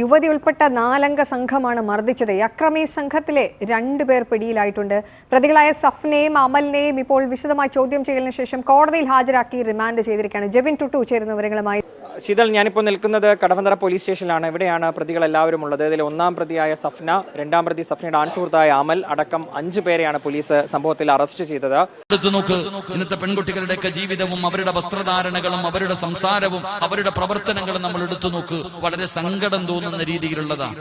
യുവതി ഉൾപ്പെട്ട 4 അംഗ സംഘമാണ് മർദ്ദിച്ചത്. അക്രമി സംഘത്തിലെ 2 പേർ പിടിയിലായിട്ടുണ്ട്. പ്രതികളായ സഫ്നെയും അമലിനെയും ഇപ്പോൾ വിശദമായി ചോദ്യം ചെയ്യലിന് ശേഷം കോടതിയിൽ ഹാജരാക്കി റിമാൻഡ് ചെയ്തിരിക്കുകയാണ്. ജെവിൻ ടുട്ടു ചേരുന്ന വിവരങ്ങളുമായി. ശീതൾ, ഞാനിപ്പോൾ നിൽക്കുന്നത് കടവന്തറ പോലീസ് സ്റ്റേഷനിലാണ്. ഇവിടെയാണ് പ്രതികൾ എല്ലാവരും ഉള്ളത്. ഇതിൽ 1-ാം പ്രതിയായ സഫ്ന, 2-ാം പ്രതി സഫ്നയുടെ ആൺസുഹൃത്തായ അമൽ അടക്കം 5 പേരെയാണ് പോലീസ് സംഭവത്തിൽ അറസ്റ്റ് ചെയ്തത്. ഇന്നത്തെ പെൺകുട്ടികളുടെയൊക്കെ ജീവിതവും അവരുടെ വസ്ത്രധാരണകളും അവരുടെ സംസാരവും അവരുടെ പ്രവർത്തനങ്ങളും നമ്മൾ എടുത്തു നോക്ക്. വളരെ സങ്കടം തോന്നുന്ന രീതിയിലുള്ളതാണ്.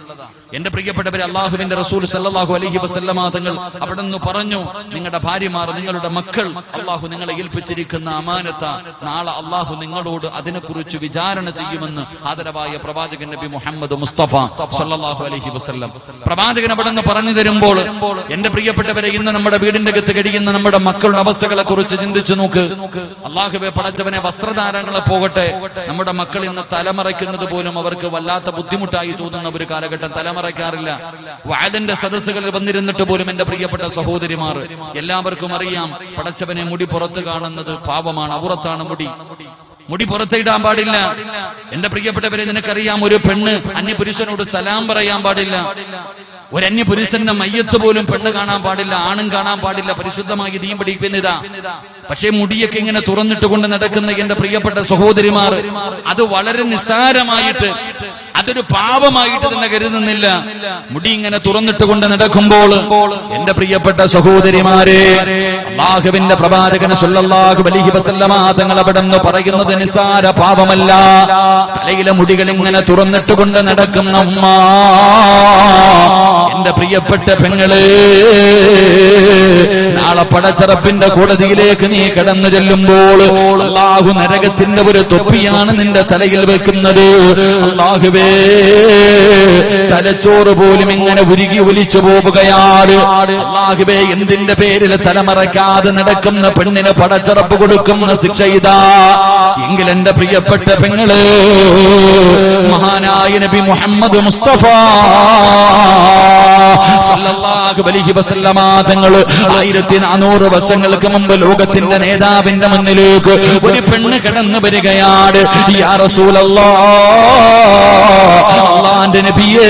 എന്റെ പ്രിയപ്പെട്ടവരെ, അള്ളാഹുവിന്റെ റസൂൽ സല്ലല്ലാഹു അലൈഹി വസല്ലമ തങ്ങൾ അവിടെ നിന്ന് പറഞ്ഞു, നിങ്ങളുടെ ഭാര്യമാർ, നിങ്ങളുടെ മക്കൾ അള്ളാഹു നിങ്ങളെ ഏൽപ്പിച്ചിരിക്കുന്ന അമാനത്ത, നാളെ അള്ളാഹു നിങ്ങളോട് അതിനെക്കുറിച്ച് വിചാരണ ചെയ്യുമെന്ന് ആദരവായ പ്രവാചകൻ നബി മുഹമ്മദ് മുസ്തഫ സല്ലല്ലാഹു അലൈഹി വസല്ലം പ്രവാചകൻ അവിടെ നിന്ന് പറഞ്ഞു തരുമ്പോൾ, എന്റെ പ്രിയപ്പെട്ടവരെ, ഇന്ന് നമ്മുടെ വീടിന്റെ അകത്ത് കഴിയുന്ന നമ്മുടെ മക്കളുടെ അവസ്ഥകളെ കുറിച്ച് ചിന്തിച്ചു നോക്ക്. അള്ളാഹുവെ പടച്ചവനെ, വസ്ത്രധാരണങ്ങളെ പോകട്ടെ, നമ്മുടെ മക്കൾ ഇന്ന് തലമറയ്ക്കുന്നത് പോലും അവർക്ക് വല്ലാത്ത ബുദ്ധിമുട്ടായി തോന്നുന്ന ഒരു കാലഘട്ടം. തലമറയ്ക്കാറില്ല. വഅദിന്റെ സദസ്സുകളിൽ വന്നിരുന്നിട്ട് പോലും എന്റെ പ്രിയപ്പെട്ട സഹോദരിമാർ, എല്ലാവർക്കും അറിയാം, പടച്ചവനെ മുടി പുറത്ത് കാണുന്നത് പാപമാണ്, ഔറത്താണ് മുടി പുറത്തിടാൻ പാടില്ല. എന്റെ പ്രിയപ്പെട്ടവരെ, നിനക്കറിയാം, ഒരു പെണ്ണ് അന്യപുരുഷനോട് സലാം പറയാൻ പാടില്ല. ഒരു അന്യപുരുഷന്റെ മയ്യത്ത് പോലും പെണ്ണ് കാണാൻ പാടില്ല, ആണും കാണാൻ പാടില്ല. പരിശുദ്ധമായി ദീൻ പഠിക്കുന്നതാ. പക്ഷേ മുടിയൊക്കെ ഇങ്ങനെ തുറന്നിട്ട് കൊണ്ട് നടക്കുന്ന എന്റെ പ്രിയപ്പെട്ട സഹോദരിമാർ, അത് വളരെ നിസ്സാരമായിട്ട്, അതൊരു പാപമായിട്ട് തന്നെ കരുതുന്നില്ല. മുടി ഇങ്ങനെ തുറന്നിട്ട് കൊണ്ട് നടക്കുമ്പോൾ എന്റെ പ്രിയപ്പെട്ട സഹോദരിമാരെ, അല്ലാഹുവിന്റെ പ്രവാചകൻ സല്ലല്ലാഹു അലൈഹി വസല്ലമ തങ്ങൾ അവിടെ നിന്ന് പറയുന്നത് നിസ്സാര പാപമല്ല. തലയിലെ മുടികൾ ഇങ്ങനെ തുറന്നിട്ട് കൊണ്ട് നടക്കുന്ന ഉമ്മ, എന്റെ പ്രിയപ്പെട്ട പെങ്ങളെ, നാളെ പടച്ചറപ്പിന്റെ കോടതിയിലേക്ക് നീ കടന്നു ചെല്ലുമ്പോൾ അല്ലാഹു നരകത്തിന്റെ ഒരു തൊപ്പിയാണ് നിന്റെ തലയിൽ വെക്കുന്നത്. അല്ലാഹുവേ, തലച്ചോറ് പോലും ഇങ്ങനെ ഉരുകി ഒലിച്ചു പോവുകയാണ്. അല്ലാഹുവേ, എന്തിന്റെ പേരിൽ തലമറയ്ക്കാതെ നടക്കുന്ന പെണ്ണിന് പടച്ചറപ്പ് കൊടുക്കുന്ന ശിക്ഷ ഇതാ. എങ്കിൽ എന്റെ പ്രിയപ്പെട്ട പെങ്ങള്, മഹാനായ നബി മുഹമ്മദ് മുസ്തഫ സല്ലല്ലാഹു അലൈഹി വസല്ലമ തങ്ങൾ 1400 വർഷങ്ങൾക്ക് മുമ്പ് ലോകത്തിന്റെ നേതാവിന്റെ മുന്നിലേക്ക് ഒരു പെണ്ണ് കടന്നു വരികയാണ്. യാ റസൂലല്ലാഹ്, അല്ലാഹുവിന്റെ നബിയേ,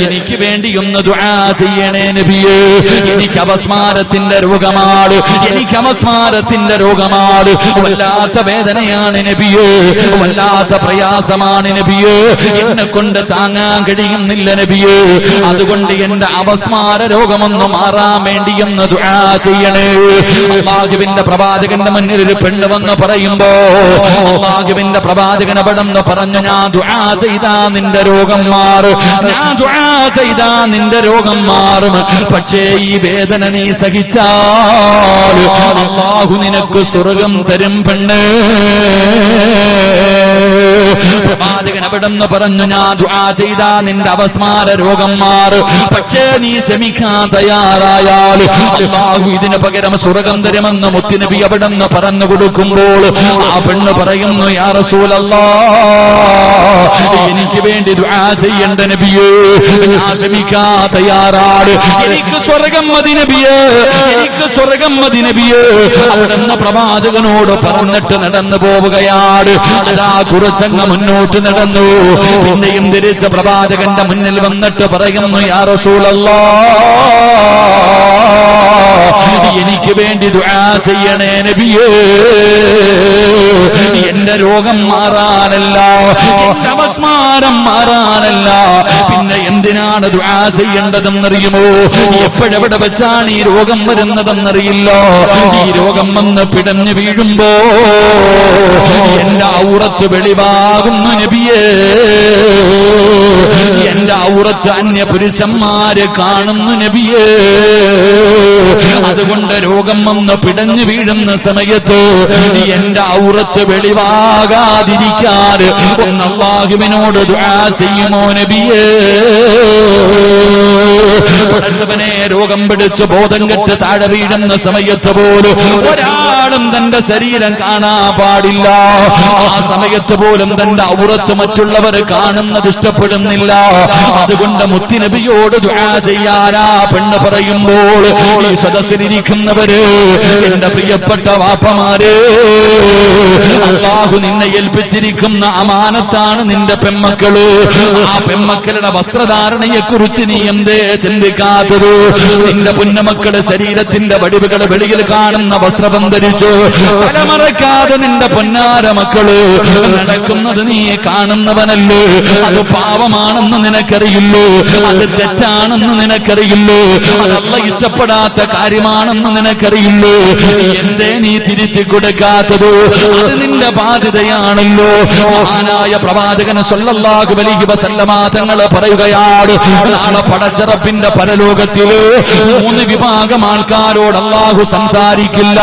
എനിക്ക് വേണ്ടി ഒന്ന് ദുആ ചെയ്യണേ നബിയേ. എനിക്ക് അപസ്മാരത്തിന്റെ രോഗമാണ്, വല്ലാത്ത വേദനയാണ് നബിയേ, വല്ലാത്ത പ്രയാസമാണ് നബിയേ, എന്നെ കൊണ്ട് താങ്ങാൻ കഴിയുന്നില്ല നബിയേ. അതുകൊണ്ട് എന്റെ അപസ്മാര രോഗമൊന്ന് മാറാൻ വേണ്ടി ഒന്ന് ദുആ ചെയ്യണേ. അല്ലാഹുവിന്റെ പ്രവാചകന്റെ മുന്നിൽ ഒരു പെണ്ണ് വന്ന് പറയുമ്പോ അല്ലാഹുവിന്റെ പ്രവാചകൻ അവിടെ നിന്ന് പറഞ്ഞു, ഞാൻ ദുആ ചെയ്താ നിന്റെ രോഗം മാറും, ഞാൻ ദുആ ചെയ്താ നിന്റെ രോഗം മാറും. പക്ഷേ ഈ വേദന നീ സഹിച്ചാൽ അല്ലാഹു നിനക്ക് സ്വർഗം തരും പെണ്ണ്. പ്രവാചകൻ അവിടെ നിന്ന് പറഞ്ഞു, ഞാൻ ദുആ ചെയ്താ നിന്റെ അപസ്മാര രോഗം മാറും, പക്ഷേ നീ ക്ഷമിക്കാൻ തയ്യാറായാൽ അല്ലാഹു ഇതിന് പകരം സ്വർഗം തരുമെന്ന് മുത്തുനബി അവിടെ നിന്ന് പറഞ്ഞു കൊടുക്കുമ്പോൾ ആ പെണ്ണ് പറയുന്നു, യാ റസൂലല്ലാഹ്, എനിക്ക് വേണ്ടി ദുആ ചെയ്യണ്ട നബിയേ, ഞാൻ ക്ഷമിക്കാൻ തയ്യാറാണ്, എനിക്ക് സ്വർഗം മതി നബിയേ, എനിക്ക് സ്വർഗം മതി നബിയേ. അവിടെ നിന്ന് പ്രവാചകനോട് പറഞ്ഞിട്ട് നടന്നു പോവുകയാണ്. അതാ കുറച്ചങ്ങ് മുന്നോട്ട് നടന്നു. പിന്നെയും തിരിച്ച പ്രവാചകന്റെ മുന്നിൽ വന്നിട്ട് പറയുന്നു, യാ റസൂലല്ലാഹ്, എനിക്ക് വേണ്ടി ദുആ ചെയ്യണേ നബിയേ. എന്റെ രോഗം മാറാനല്ല, എന്റെ അപസ്മാരം മാറാനല്ല, പിന്നെ എന്തിനാണ് ദുആ ചെയ്യേണ്ടതെന്നറിയുമോ? എപ്പോഴെവിടെ വെച്ചാണ് ഈ രോഗം വരുന്നതെന്നറിയില്ല. ഈ രോഗം വന്ന് പിടഞ്ഞു വീഴുമ്പോ എന്റെ ഔറത്ത് വെളിവാകുന്നു നബിയേ, എന്റെ ഔറത്ത് അന്യ പുരുഷന്മാര് കാണുന്നു നബിയേ. അതുകൊണ്ട് രോഗം വന്ന് പിടഞ്ഞു വീഴുന്ന സമയത്ത് എന്റെ ഔറത്ത് വെളിവാകാതിരിക്കാൻ ഒന്ന് അല്ലാഹുവിനോട് ദുആ ചെയ്യുമോ നബിയേ? പടച്ചവനെ രോഗം പിടിച്ച് ബോധം കെട്ട് താഴെ വീഴുന്ന സമയത്ത് പോലും ഒരാളും തന്റെ ശരീരം കാണാൻ പാടില്ല. ആ സമയത്ത് പോലും തന്റെ ഔറത്ത് മറ്റുള്ളവർ കാണുന്നത് ഇഷ്ടപ്പെടുന്നില്ല. അതുകൊണ്ട് മുത്തുനബിയോട് ദുആ ചെയ്യാനാ പെണ്ണ് പറയുമ്പോൾ ഈ സദസ്സിലിരിക്കുന്നവര്, എന്റെ പ്രിയപ്പെട്ട വാപ്പമാര്, അല്ലാഹു നിന്നെ ഏൽപ്പിച്ചിരിക്കുന്ന അമാനത്താണ് നിന്റെ പെൺമക്കള്. ആ പെൺമക്കളുടെ വസ്ത്രധാരണയെ കുറിച്ച് നീ എന്തേ ചിന്തിക്കാത്തത്? നിന്റെ പുന്നമക്കള് ശരീരത്തിന്റെ വടിവുകൾ വെളിയിൽ കാണുന്ന വസ്ത്രം ധരിച്ചു തലമറക്കാതെ നിന്റെ പൊന്നാര മക്കള് നടക്കുന്നത് നീ കാണുന്നവനല്ലേ? അത് പാവമാണെന്ന് നിനക്കറിയില്ലേ? അത് തെറ്റാണെന്ന് നിനക്കറിയില്ലേ? അതല്ല ഇഷ്ടപ്പെടാത്ത കാര്യമാണെന്ന് നിനക്കറിയില്ലേ? എന്തേ നീ തിരുത്തി കൊടുക്കാത്തത്? അത് നിന്റെ ബാധ്യതയാണല്ലോ. മഹാനായ പ്രവാചകൻ സല്ലല്ലാഹു അലൈഹി വസല്ലമ തങ്ങൾ പറയുകയാണ്, നാളെ പടച്ചറപ്പിന്റെ പരലോകത്തില് 3 വിഭാഗം ആൾക്കാരോട് അല്ലാഹു സംസാരിക്കില്ല,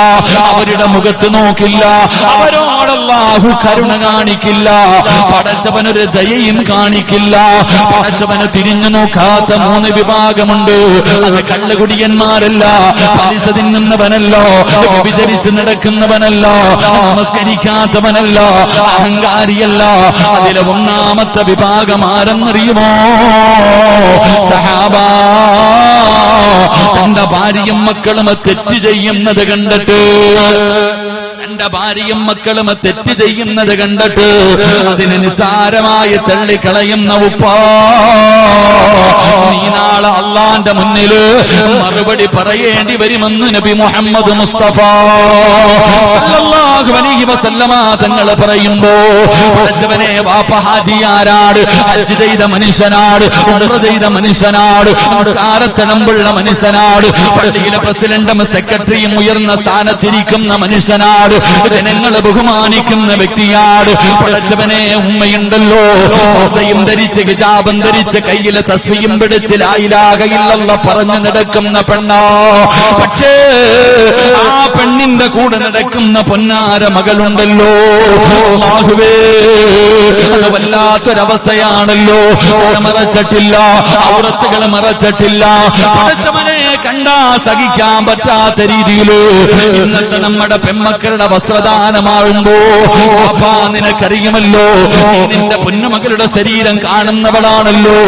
അവരുടെ മുഖത്ത് നോക്കില്ല, അവരോട് അല്ലാഹു കരുണ കാണിക്കില്ല, പടച്ചവനൊരു ദയയും കാണിക്കില്ല. പടച്ചവന് തിരിഞ്ഞു നോക്കാത്ത 3 വിഭാഗമുണ്ട്. അത് കള്ളുകുടിയന്മാരല്ല, പലിശ തിന്നുന്നവനല്ല, വിചരിച്ച് നടക്കുന്നവനല്ല, നമസ്കരിക്കാത്തവനല്ല, അഹങ്കാരിയല്ല. അതിലെ 1ാമത്തെ വിഭാഗം ആരെന്നറിയുമോ? സഹാബാ, തന്റെ ഭാര്യയും മക്കളും തെറ്റ് ചെയ്യുന്നത് കണ്ടിട്ട്, തന്റെ ഭാര്യയും മക്കളും തെറ്റ് ചെയ്യുന്നത് കണ്ടിട്ട് അതിന് നിസാരമായി തള്ളിക്കളയുന്ന ഉപ്പാ, നീ നാളെ അള്ളാന്റെ മുന്നില് മറുപടി പറയേണ്ടി വരുമെന്ന് നബി മുഹമ്മദ് മുസ്തഫ സല്ലല്ലാഹു അലൈഹി വസല്ലമ തങ്ങൾ പറയുമ്പോ, പടച്ചവനെ വാപ്പ ഹാജിയാരാട്, ഹജ്ജ് ചെയ്ത മനുഷ്യനാട്, ഉംറ ചെയ്ത മനുഷ്യനാട്, നമസ്കാരത്തിനമ്പുള്ള മനുഷ്യനാട്, പള്ളിയിലെ പ്രസിഡന്റും സെക്രട്ടറിയും ഉയർന്ന സ്ഥാനത്തിരിക്കുന്ന മനുഷ്യനാട്, ജനങ്ങളെ ബഹുമാനിക്കുന്ന വ്യക്തിയാണ്. പടച്ചവനെ ഉമ്മയുണ്ടല്ലോ, ഹൃദയം ധരിച്ച് ഹിജാബം ധരിച്ച് കയ്യിലെ തസ്ബീഹും പിടിച്ച് ലാ ഇലാഹ ഇല്ലല്ലാഹ് പറഞ്ഞു നടക്കുന്ന പെണ്ണാ. പക്ഷേ ആ പെണ്ണിന്റെ കൂടെ നടക്കുന്ന പൊന്നാര മകളുണ്ടല്ലോ, അല്ലാഹുവേ, അത് വല്ലാത്തൊരവസ്ഥയാണല്ലോ. മറച്ചിട്ടില്ല, ഔറത്തുകൾ മറച്ചിട്ടില്ല. പടച്ചവനെ കണ്ടാ സഹിക്കാൻ പറ്റാത്ത രീതിയില് ഇന്നത്തെ നമ്മുടെ പെൺമക്കളുടെ വസ്ത്രദാനമാകുമ്പോ, അപ്പാ നിനക്കറിയുമല്ലോ, നിന്റെ പൊന്നുമകളുടെ ശരീരം കാണുന്നവളാണല്ലോ.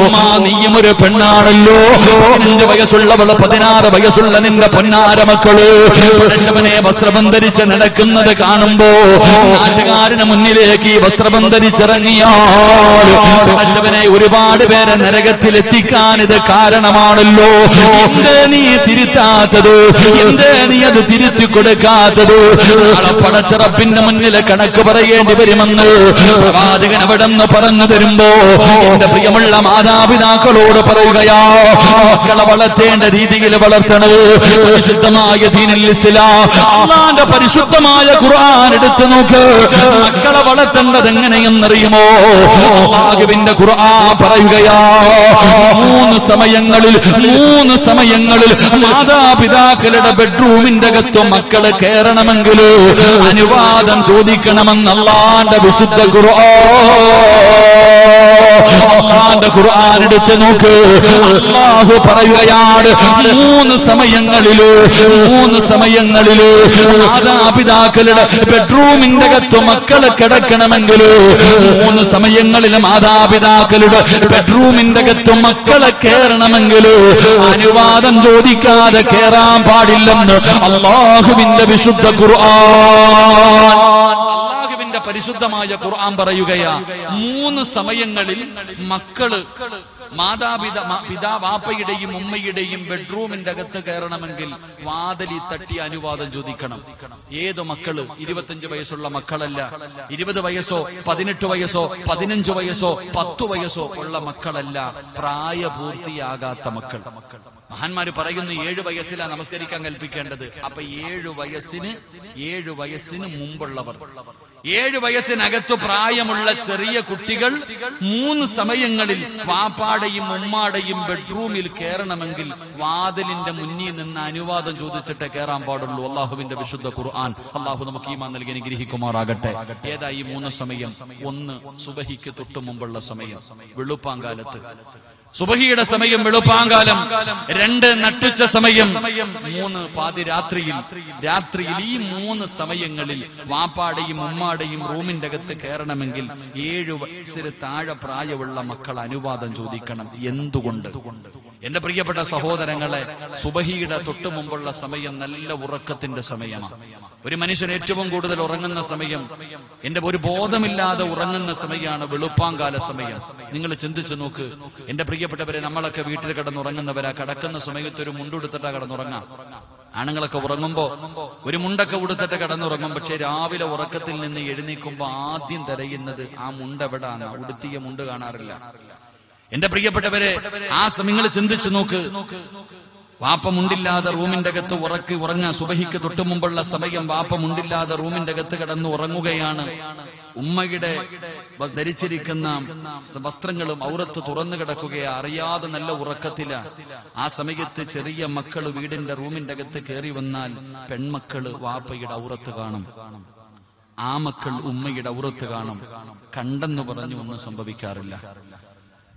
അമ്മാ നീയും ഒരു പെണ്ണാണല്ലോ. 15 വയസ്സുള്ളവള്, 16 വയസ്സുള്ള നിന്റെ പൊന്നാര മക്കള് പടച്ചവനെ വസ്ത്രം ധരിച്ച് നടക്കുന്നത് കാണുമ്പോ, നാട്ടുകാരന് മുന്നിലേക്ക് ഈ വസ്ത്രം ധരിച്ചിറങ്ങിയാൽ പടച്ചവനെ ഒരുപാട് പേരെ നരകത്തിൽ എത്തിക്കാൻ ഇത് കാരണമാണല്ലോ. എന്തേ നീ തിരുത്താത്തത്? എന്തേ നീ അത് തിരുത്തി കൊടുക്കാത്തത്? നാളെ പടച്ചറപ്പിന്റെ മുന്നിൽ കണക്ക് പറയേണ്ടി വരുമെന്ന് പ്രവാചകൻ അവിടെ നിന്ന് പറഞ്ഞു തരുമ്പോ, എന്റെ പ്രിയമുള്ള മാതാപിതാക്കളോട് പറയുകയാ, മക്കളെ വളർത്തേണ്ട രീതിയിൽ വളർത്തണേ. പരിശുദ്ധമായ ദീനുൽ ഇസ്ലാം, അല്ലാഹുവിന്റെ പരിശുദ്ധമായ ഖുർആൻ എടുത്തു നോക്ക്. മക്കളെ വളർത്തേണ്ടത് എങ്ങനെയെന്നറിയുമോ? അല്ലാഹുവിന്റെ ഖുർആൻ പറയുകയാ, 3 സമയങ്ങളിൽ മാതാപിതാക്കളുടെ ബെഡ്റൂമിന്റെ അകത്ത് മക്കള് കയറണമെങ്കിൽ അനുവാദം ചോദിക്കണമെന്ന് അല്ലാഹുവിന്റെ വിശുദ്ധ അല്ലാഹുവിന്റെ ഖുർആൻ എടുത്ത് നോക്ക്. അല്ലാഹു പറയുകയാണ്, 3 സമയങ്ങളില് മാതാപിതാക്കളുടെ ബെഡ്റൂമിന്റെ അകത്ത് മക്കള് കിടക്കണമെങ്കിൽ 3 സമയങ്ങളിൽ മാതാപിതാക്കളുടെ ബെഡ്റൂമിന്റെ അകത്ത് മക്കളെ കയറണമെങ്കിൽ അനുവാദം ചോദിക്കാതെ കയറാൻ പാടില്ലെന്ന് അല്ലാഹുവിന്റെ വിശുദ്ധ ഖുർആൻ, അല്ലാഹുവിന്റെ പരിശുദ്ധമായ ഖുർആൻ പറയുകയാ. 3 സമയങ്ങളിൽ മക്കള് വാപ്പയുടെയും ഉമ്മയുടെയും ബെഡ്റൂമിന്റെ അകത്ത് കയറണമെങ്കിൽ വാതിലി തട്ടി അനുവാദം ചോദിക്കണം. ഏത് മക്കള്? 25 വയസ്സുള്ള മക്കളല്ല, 20 വയസ്സോ 18 വയസ്സോ 15 വയസ്സോ 10 വയസ്സോ ഉള്ള മക്കളല്ല, പ്രായപൂർത്തിയാകാത്ത മക്കൾ. മഹാന്മാര് പറയുന്നു 7 വയസ്സിലാണ് നമസ്കരിക്കാൻ കൽപ്പിക്കേണ്ടത്. അപ്പൊ 7 വയസ്സിന് മുമ്പുള്ളവർ, 7 വയസ്സിനകത്ത് പ്രായമുള്ള ചെറിയ കുട്ടികൾ 3 സമയങ്ങളിൽ വാപ്പാടെയും ഉമ്മാടെയും ബെഡ്റൂമിൽ കയറണമെങ്കിൽ വാതിലിന്റെ മുന്നിൽ നിന്ന് അനുവാദം ചോദിച്ചിട്ടേ കയറാൻ പാടുള്ളൂ. അള്ളാഹുവിന്റെ വിശുദ്ധ ഖുർആൻ. അള്ളാഹു നമുക്ക് ഈമാൻ നൽകി അനുഗ്രഹിക്കുമാറാകട്ടെ. ഏതായി 3 സമയം? 1 സുബഹിക്ക് തൊട്ടു മുമ്പുള്ള സമയം, വെളുപ്പാങ്കാലത്ത്. സുബഹിയുടെ സമയം വെളുപ്പാങ്കാലം, 2 നട്ടുച്ച സമയം, 3 പാതിരാത്രിയിൽ. രാത്രിയിൽ ഈ 3 സമയങ്ങളിൽ വാപ്പാടെയും ഉമ്മാടെയും റൂമിന്റെ അകത്ത് കയറണമെങ്കിൽ 7 വയസ്സിന് താഴെ പ്രായമുള്ള മക്കൾ അനുവാദം ചോദിക്കണം. എന്തുകൊണ്ട്? എന്റെ പ്രിയപ്പെട്ട സഹോദരങ്ങളെ, സുബഹിയുടെ തൊട്ടു മുമ്പുള്ള സമയം നല്ല ഉറക്കത്തിന്റെ സമയമാണ്. ഒരു മനുഷ്യൻ ഏറ്റവും കൂടുതൽ ഉറങ്ങുന്ന സമയം, ഒരു ബോധമില്ലാതെ ഉറങ്ങുന്ന സമയമാണ് വെളുപ്പാങ്കാല സമയം. നിങ്ങൾ ചിന്തിച്ചു നോക്ക് എന്റെ പ്രിയപ്പെട്ടവരെ, നമ്മളൊക്കെ വീട്ടിൽ കിടന്നുറങ്ങുന്നവരാ. കിടക്കുന്ന സമയത്ത് ഒരു മുണ്ടുടുത്തിട്ടാ കിടന്നുറങ്ങാം. ആണുങ്ങളൊക്കെ ഉറങ്ങുമ്പോ ഒരു മുണ്ടൊക്കെ ഉടുത്തിട്ട് കിടന്നുറങ്ങും. പക്ഷെ രാവിലെ ഉറക്കത്തിൽ നിന്ന് എഴുന്നേൽക്കുമ്പോ ആദ്യം തിരയുന്നത് ആ മുണ്ടെവിടാണ്. ഉടുത്തിയ മുണ്ട് കാണാറില്ല. എന്റെ പ്രിയപ്പെട്ടവരെ, ആ സമയങ്ങൾ ചിന്തിച്ചു നോക്ക്. വാപ്പ മുണ്ടില്ലാതെ റൂമിന്റെ അകത്ത് ഉറങ്ങാൻ, സുബഹിക്ക് തൊട്ടു മുമ്പുള്ള സമയം വാപ്പ മുണ്ടില്ലാതെ റൂമിന്റെ അകത്ത് കിടന്ന് ഉറങ്ങുകയാണ്. ഉമ്മയുടെ ധരിച്ചിരിക്കുന്ന വസ്ത്രങ്ങളും ഔറത്ത് തുറന്നു കിടക്കുകയാ. അറിയാതെ നല്ല ഉറക്കത്തില. ആ സമയത്ത് ചെറിയ മക്കള് വീടിന്റെ റൂമിന്റെ അകത്ത് കയറി വന്നാൽ പെൺമക്കള് വാപ്പയുടെ ഔറത്ത് കാണും, ആ മക്കൾ ഉമ്മയുടെ ഔറത്ത് കാണും. കണ്ടെന്ന് പറഞ്ഞു ഒന്നും സംഭവിക്കാറില്ല.